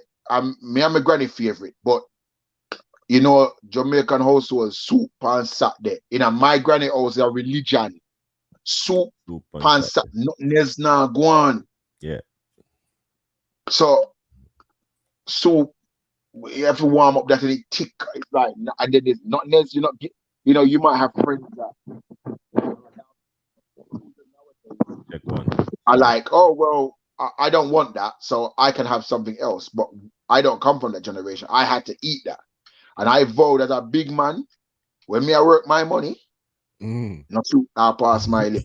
Me and my granny favorite, but Jamaican household soup and Saturday. My granny house a religion. Soup Soup and and stuff. Saturday. Nothing else now go on. Yeah. So soup, you have to warm up that and it thick. It's like, and then there's nothing else. You not get. You might have friends that Check one. are Sorry. like, oh well, I don't want that, so I can have something else. But I don't come from that generation. I had to eat that, and I vowed as a big man when me I work my money, Mm. no soup I pass my lip.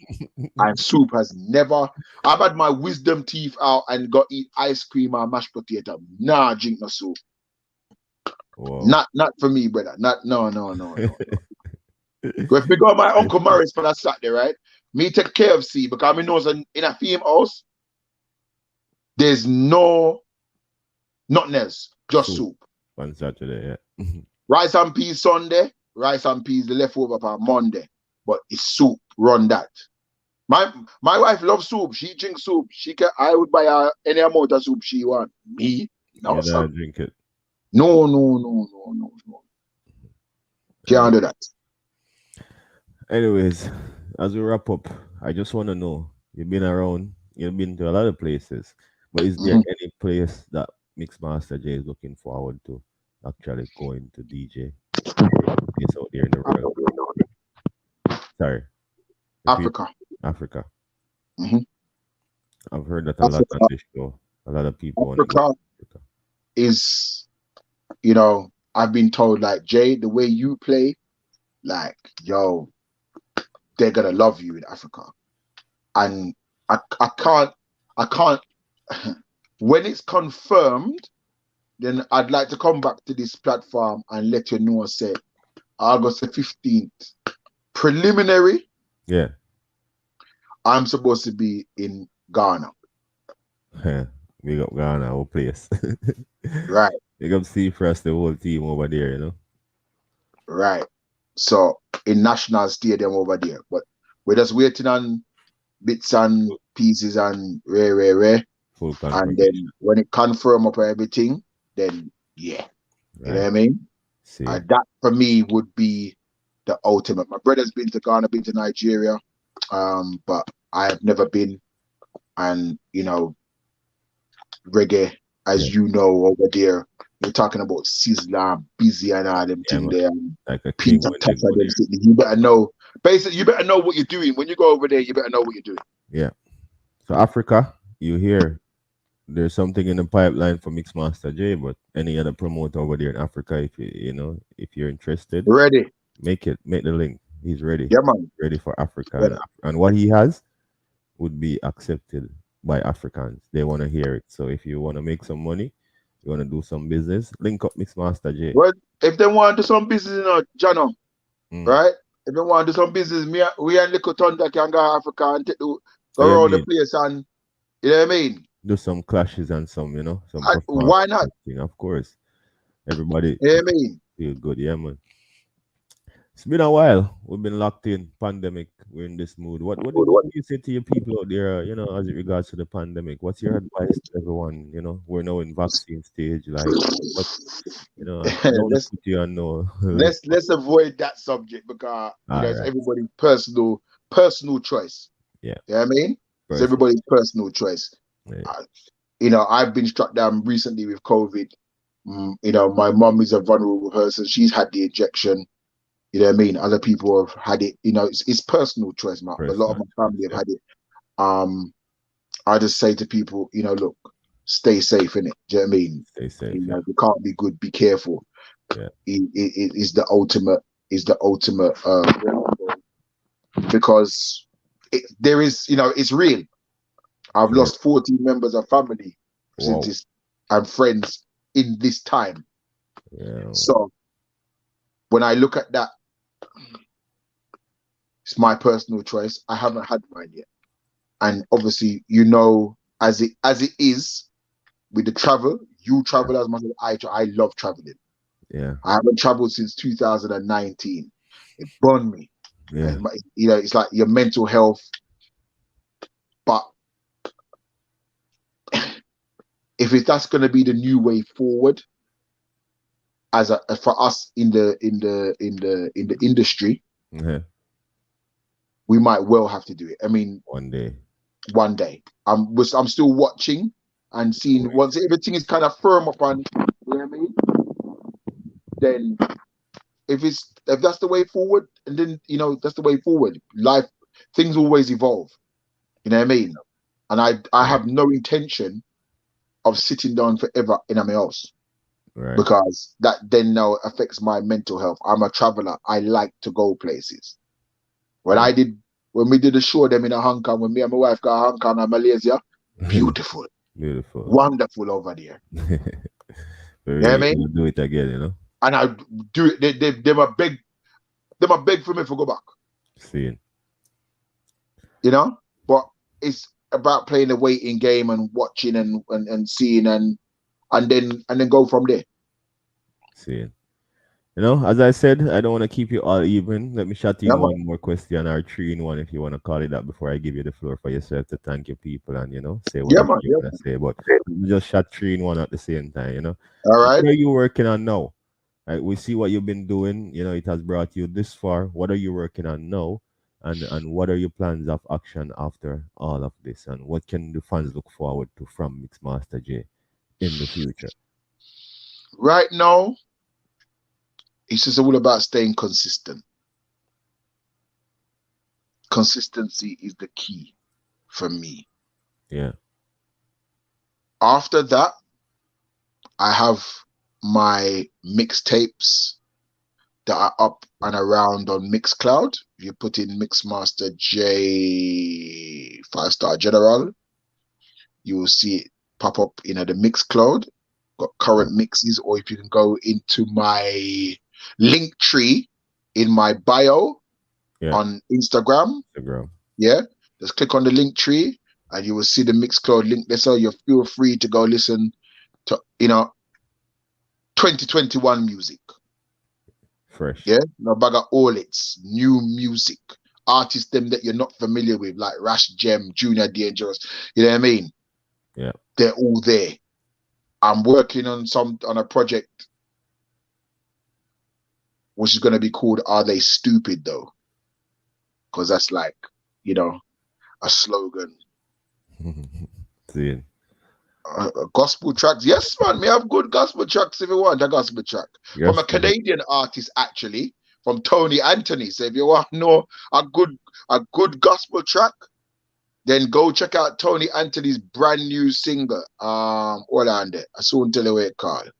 And soup has never. I've had my wisdom teeth out and got eat ice cream or mashed potato. Nah, drink no soup. Wow. Not for me, brother. Not no. If we go my Uncle Morris for that Saturday, right? Me take KFC because me knows in a theme house, there's nothing else, just Soup soup. on Saturday, yeah. Rice and peas Sunday, rice and peas the leftover for Monday. But it's soup, run that. My wife loves soup. She drinks soup. I would buy her any amount of soup she want. Me? No, You sir. don't drink it. No. Can't Right. do that. Anyways, as we wrap up, I just want to know, you've been around, you've been to a lot of places, but is there Mhm. any place that Mixmaster J is looking forward to actually going to DJ? Any place out there in the world? Sorry, repeat. Africa. Africa. hmm I've heard that a lot on Africa, this show. A lot of people want to go to Africa Africa. is, you know, I've been told like Jay, the way you play, like yo, they're gonna love you in Africa, and I can't. When it's confirmed, then I'd like to come back to this platform and let you know. Say August the 15th, preliminary. Yeah. I'm supposed to be in Ghana, Big up Ghana, our place. right? Big up Steve Frost, the whole team over there, you know. Right. So in National Stadium over there, but we're just waiting on bits and pieces and rare. Full And confirmation. then when it confirm up everything, then yeah, you know Right. what I mean? See. That for me would be the ultimate. My brother's been to Ghana, been to Nigeria, but I have never been. And you know, reggae, Yeah. as you know, over there, you're talking about Sizzler, Busy, and all them Yeah, thing man. there. Like a king Peter when they Taffer, go them there. sitting. You better know. Basically, you better know what you're doing when you go over there. You better know what you're doing. Yeah. So Africa, you hear there's something in the pipeline for Mixmaster J, but any other promoter over there in Africa, if you know, if you're interested, Ready? make the link. He's ready. Yeah, man. Ready for Africa. Yeah. And what he has would be accepted by Africans. They want to hear it. So if you want to make some money, you want to do some business, link up Mixmaster J. Well, if they want to do some business, you know, Jano, Mm. right? If they want to do some business, we and Little Thunder can go to Africa and go So you around the mean place and, you know what I mean? do some clashes and some, you know, some Why not? performance thing, of course. Everybody You know what I mean? feel good, yeah, man. It's been a while. We've been locked in. Pandemic. We're in this mood. What do you say to your people out there? You know, as it regards to the pandemic, what's your advice to everyone? You know, we're now in vaccine stage. Like, what you know, I don't want to let's put you on no list. let's avoid that subject because you know All it's right. everybody's personal choice. Yeah. You know what I mean? It's Personal. everybody's personal choice. Yeah. You know, I've been struck down recently with COVID. You know, my mom is a vulnerable person. She's had the injection. You know what I mean? Other people have had it. You know, it's personal choice. A lot of Personal. my family have Yeah. had it. I just say to people, you know, look, stay safe in it. Do you know what I mean? Stay safe. You Yeah. know, you can't be good. Be careful. Yeah. It is the ultimate. Is the ultimate. Because there is, you know, it's real. I've Yeah. lost 14 members of family since Wow. this, and friends in this time. Yeah. So when I look at that, it's my personal choice. I haven't had mine yet, and obviously, you know, as it is with the travel, you travel as much as I love traveling. Yeah. I haven't traveled since 2019. It burned me. Yeah. You know, it's like your mental health. But if that's going to be the new way forward, for us in the industry, Yeah. we might well have to do it. I mean, One day. one day. I'm still watching and seeing Wait. once everything is kind of firm up on, you know what I mean? Then if that's the way forward, and then you know that's the way forward. Life, things always evolve. You know what I mean? And I have no intention of sitting down forever in a house. Right. Because that then now affects my mental health. I'm a traveler. I like to go places. When we did a show them in Hong Kong, when me and my wife got Hong Kong and Malaysia, beautiful, Beautiful. wonderful over there. Very You know what I mean? do it again, you know. And I do it. They were beg for me to go back. Seeing. You know, but it's about playing the waiting game and watching and seeing and then go from there. Seeing. You know, as I said, I don't want to keep you all even. Let me shot you Yeah, one man. more question or 3-in-1 if you want to call it that before I give you the floor for yourself to thank your people and, you know, say Yeah, whatever man. you Yeah. want to say. But we just shot 3-in-1 at the same time, you know. All right. What are you working on now? Like, we see what you've been doing. You know, it has brought you this far. What are you working on now? And what are your plans of action after all of this? And what can the fans look forward to from Mixmaster J in the future? Right now, it's just all about staying consistent. Consistency is the key for me. Yeah. After that, I have my mixtapes that are up and around on Mixcloud. If you put in Mixmaster J 5-star General, you will see it pop up in the Mixcloud. Got current mixes, or if you can go into my link tree in my bio on Instagram. Yeah, just click on the link tree and you will see the Mixcloud link there. So you feel free to go listen to 2021 music. Fresh. Yeah, no bag of all it's new music. Artists them that you're not familiar with, like Rash Gem, Junior Dangerous. You know what I mean? Yeah. They're all there. I'm working on a project which is gonna be called Are They Stupid Though? Because that's like, a slogan. See. Gospel tracks. Yes, man. Me have good gospel tracks if you want a gospel track. From a Canadian artist, actually, from Tony Anthony. So if you want to know a good gospel track, then go check out Tony Anthony's brand new single. Hold on there. I soon tell you what it called.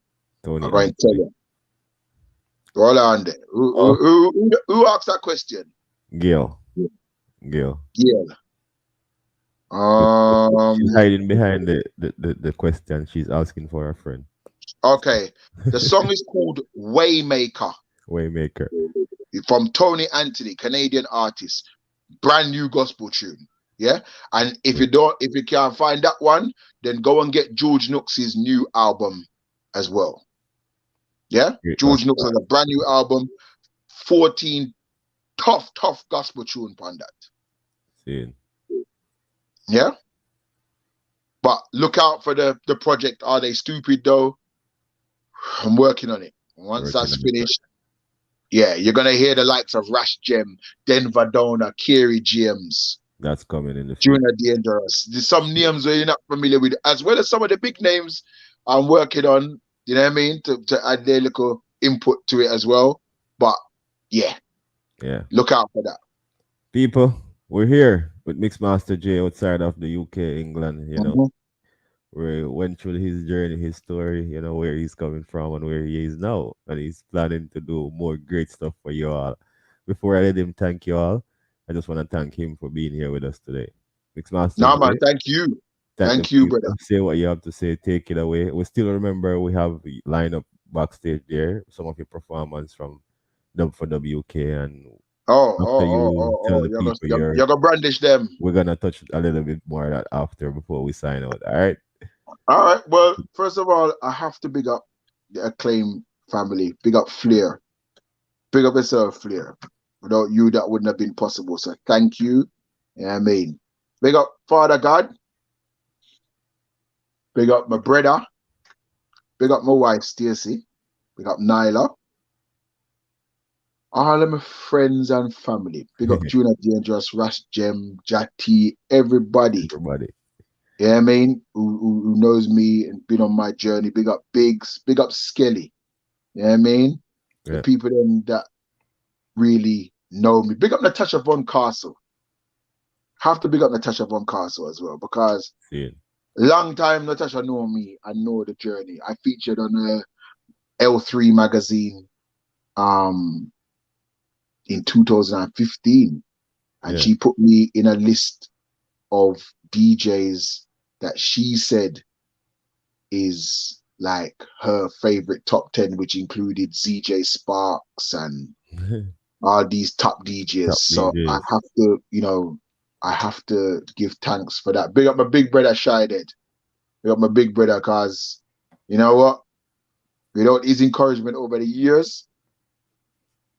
Tony I'm going to tell you. Hold on there. Who asked that question? Gail. Gail. She's hiding behind the question. She's asking for a friend. Okay. The song is called Waymaker. Waymaker. From Tony Anthony, Canadian artist. Brand new gospel tune. Yeah. And if you can't find that one, then go and get George Nooks' new album as well. Yeah. George Nooks has a brand new album. 14 tough gospel tune on that. See. Yeah. But look out for the project. Are They Stupid Though? I'm working on it. Once that's finished, you're gonna hear the likes of Rash Gem, Denver Dona, Kerry James. That's coming in the future. Junior Dangerous. There's some names where you're not familiar with, as well as some of the big names I'm working on. You know what I mean? To add their little input to it as well. But yeah, look out for that. People, we're here with Mixmaster J outside of the UK, England. We went through his journey, his story, where he's coming from and where he is now. And he's planning to do more great stuff for you all. Before I let him thank you all, I just want to thank him for being here with us today. Mixmaster J. Man, thank you. Thank you, brother. Say what you have to say. Take it away. We still remember we have lined up backstage there, some of your performance from Dub for WK and you're gonna brandish them. We're gonna touch a little bit more of that after before we sign out. All right. Well, first of all, I have to big up the Acclaim family. Big up Flair. Big up yourself, Flair. Without you, that wouldn't have been possible. So thank you. Yeah, I mean, big up Father God. Big up my brother. Big up my wife Stacy. Big up Nyla. All of my friends and family. Big up Junior Dangerous, Rash Gem, Jati, everybody. Yeah, I mean, who knows me and been on my journey. Big up Biggs, big up Skelly. Yeah, I mean, the people then that really know me. Big up Natasha Von Castle. Have to big up Natasha Von Castle as well, because long time Natasha know me and know the journey. I featured on a L3 magazine in 2015, and she put me in a list of DJs that she said is like her favorite top 10, which included ZJ Sparks and all these top DJs. So I have to give thanks for that. Big up my big brother Shided. Big up my big brother, cause you know what? Without his encouragement over the years,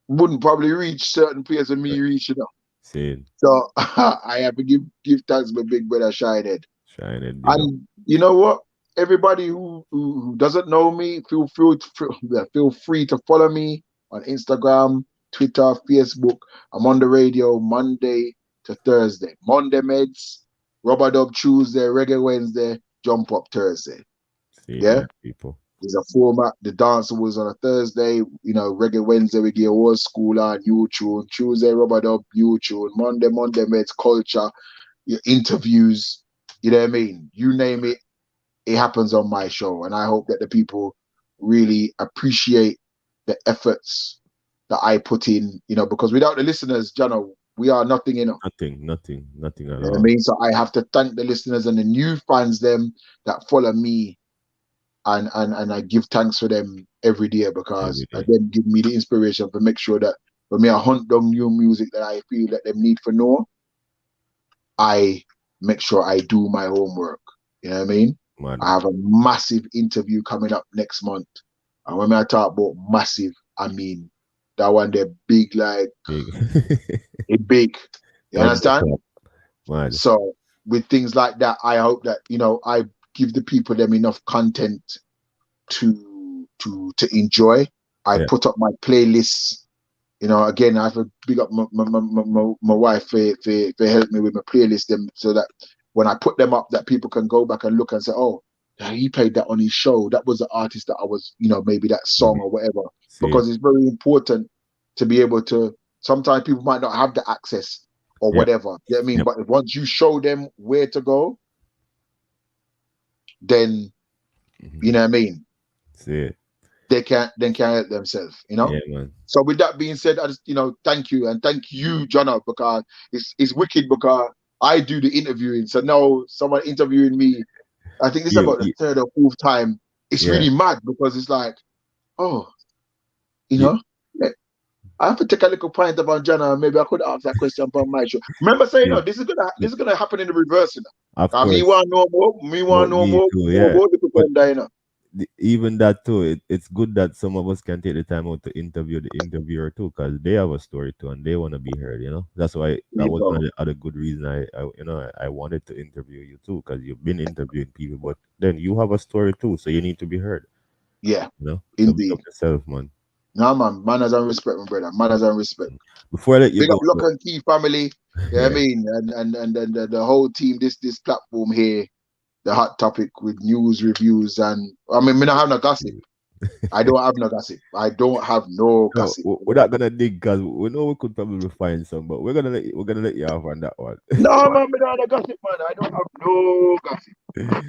wouldn't probably reach certain places when me reach, So I have to give thanks to my big brother Shided. And you know what? Everybody who doesn't know me, feel free to follow me on Instagram, Twitter, Facebook. I'm on the radio Monday to Thursday. Monday Meds, Rubber Dub Tuesday, Reggae Wednesday, Jump Up Thursday. People. There's a format. The dancer was on a Thursday. Reggae Wednesday we get old school on new tune. Tuesday Rubber Dub new tune. Monday Meds culture. your interviews, you know what I mean? You name it, it happens on my show. And I hope that the people really appreciate the efforts that I put in, you know, because without the listeners, Jono, we are nothing, you know. Nothing at You know what I all. mean? So I have to thank the listeners and the new fans, them that follow me, and I give thanks for them every day, because Every day. them give me the inspiration to make sure that when me I hunt down new music that I feel that them need for know, I make sure I do my homework. You know what I mean? Mad. I have a massive interview coming up next month. And when I talk about massive, I mean that one they're big, like Big. it big. You On the understand? top. Mad. So with things like that, I hope that, you know, I give the people them enough content to enjoy. I Yeah. put up my playlists. You know, again, I have to big up my wife for help me with my playlist them, so that when I put them up, that people can go back and look and say, oh, yeah, he played that on his show. That was the artist that I was, you know, maybe that song or whatever. See. Because it's very important to be able to. Sometimes people might not have the access or Yep. whatever. You know what I mean? Yep. But if once you show them where to go, then you know what I mean. See it. They can't help themselves, you know. Yeah, man. So with that being said, I just, you know, thank you, and thank you, Jono, because it's wicked, because I do the interviewing. So now someone interviewing me, I think this is about the third or fourth time. It's really mad, because it's like, oh, you know, I have to take a little point about Jono. Maybe I could ask that question on my show. Remember saying, no, this is gonna happen in the reverse, you know. Of course. Me want no more. Me want no more. Too, yeah. You know. Even that too, it's good that some of us can take the time out to interview the interviewer too, because they have a story too and they want to be heard. You know, that's why that was one of the other good reasons I wanted to interview you too, because you've been interviewing people, but then you have a story too, so you need to be heard. Yeah, you know, indeed. So yourself, man. No, man, manners and respect, my brother. Manners and respect. Before I let you big go, up Lock and Key family. You know what I mean? And the whole team, this platform here, the hot topic with news, reviews, and I mean, me not have no gossip. I don't have no gossip. I don't have no gossip. We're not gonna dig, because we know we could probably find some, but we're gonna let you off on that one. No, man, me don't have no gossip, man. I don't have no gossip.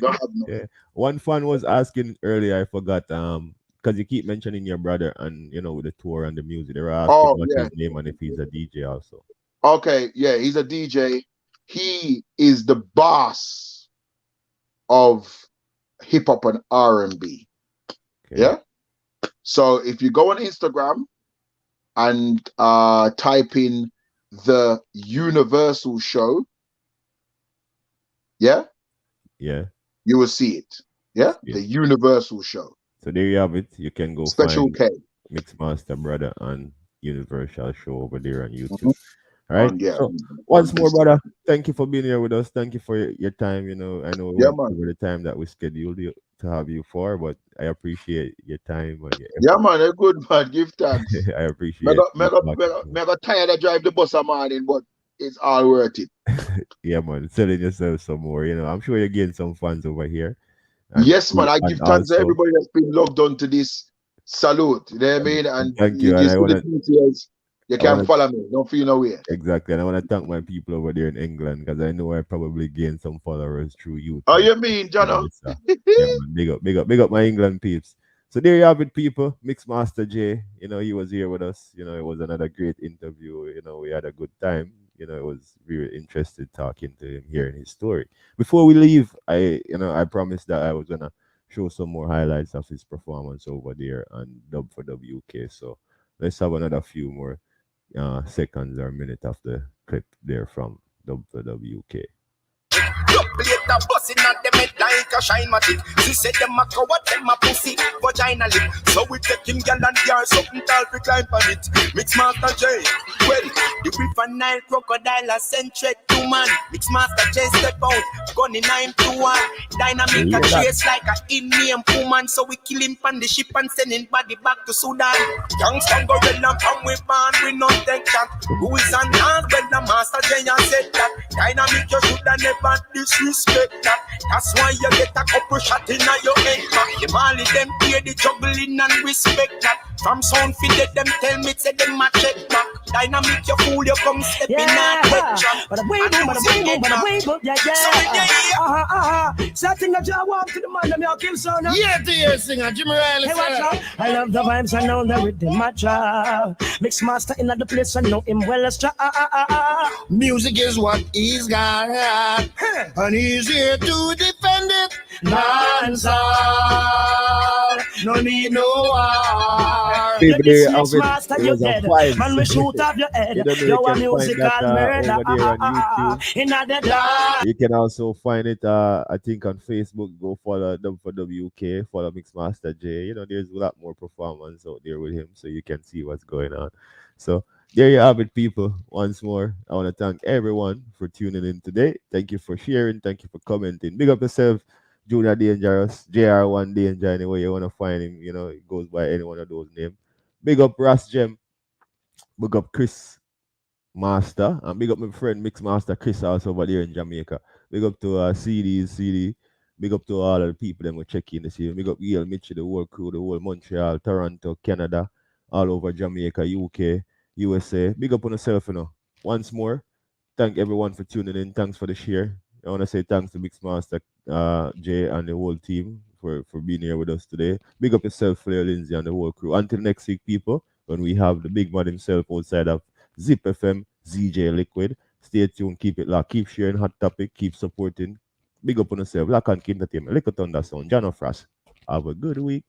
Don't have no. Yeah. One fan was asking earlier, I forgot, because you keep mentioning your brother and you know with the tour and the music. They were asking what's his name and if he's a DJ also. Okay, yeah, he's a DJ. He is the boss of hip hop and R&B. Okay. Yeah. So if you go on Instagram and type in the Universal Show, yeah, you will see it. Yeah, the Universal Show. So there you have it. You can go Special find K Mixmaster Brother and Universal Show over there on YouTube. All right. Yeah. So once more, brother, thank you for being here with us. Thank you for your time. You know, I know we went over the time that we scheduled you to have you for, but I appreciate your time. And your man, a good man. Give thanks. I appreciate it. Me got tired of drive the bus a morning, but it's all worth it. Yeah, man. Selling yourself some more. You know, I'm sure you're getting some fans over here. Yes, man. I give thanks to everybody that's been logged on to this salute. You know what I mean? And thank you. You can follow me. Don't feel no way. Exactly. And I want to thank my people over there in England, because I know I probably gained some followers through you. Oh, you mean, Jono? Yeah, man. Big up my England peeps. So there you have it, people. Mixmaster J, you know, he was here with us. You know, it was another great interview. You know, we had a good time. You know, it was really interested talking to him, hearing his story. Before we leave, I promised that I was gonna show some more highlights of his performance over there on Dub for WK. So let's have another few more seconds or minute of the clip there from Dub for WK. Later busting at them head like a shine magic. She said them a coward, them a pussy, vagina lip. So we take him girl and yard, something tall we climb on it. Mixmaster J, well, the river Nile crocodile a centric to man. Mixmaster J step out, gun in 921. Dynamic a chase like a Indian woman. So we kill him on the ship and send him body back to Sudan. Youngster gorilla from we born, we not take chat. Who is an ass, well the Master J said that. Dynamic you shoulda never disrespect that. That's why you get a couple shot in your head. You Mali them pay the juggling and respect that. From sound feed them tell me say them a check back. Dynamic, you fool, you come stepping Yeah, on head track. but the way boom, but the way boom, but the way boom, yeah, So when you yeah. Setting the job walk to the man, them your kill son. Yeah, dear singer, Jimmy Riley. Hey, watch out. I love the vibes, I know the rhythm, my job. Mixmaster in the place, I know him well as Music is what he's got, and he's here to defend it. Non-stop, no need no war. People, they have it. Mixmaster, It you was a dead. fight. Man, we shoot off your head. You don't know, Yo, you a can find musical that murder. over there on YouTube. In the dark. You can also find it, I think, on Facebook. Go follow them for WK, follow Mixmaster J. You know, there's a lot more performance out there with him, so you can see what's going on. So there you have it, people. Once more, I want to thank everyone for tuning in today. Thank you for sharing. Thank you for commenting. Big up yourself, Junior Dangerous, JR1 Danger, anyway you want to find him. You know, it goes by any one of those names. Big up Ras Gem. Big up Chris Master, and big up my friend Mixmaster Chris also over there in Jamaica. Big up to CD. Big up to all of the people that will check in this year. Big up Yale, Mitchell, the whole crew, the whole Montreal, Toronto, Canada, all over Jamaica, UK, USA. Big up on yourself, you know. Once more, thank everyone for tuning in. Thanks for the share. I want to say thanks to Mixmaster Jay and the whole team for being here with us today. Big up yourself, Flair Lindsay, and the whole crew. Until next week, people, when we have the big man himself outside of Zip FM, ZJ Liquid. Stay tuned, keep it locked, keep sharing hot topic, keep supporting. Big up on yourself. Lock and keep entertainment. Lick Thunder Sound. John of Frost. Have a good week.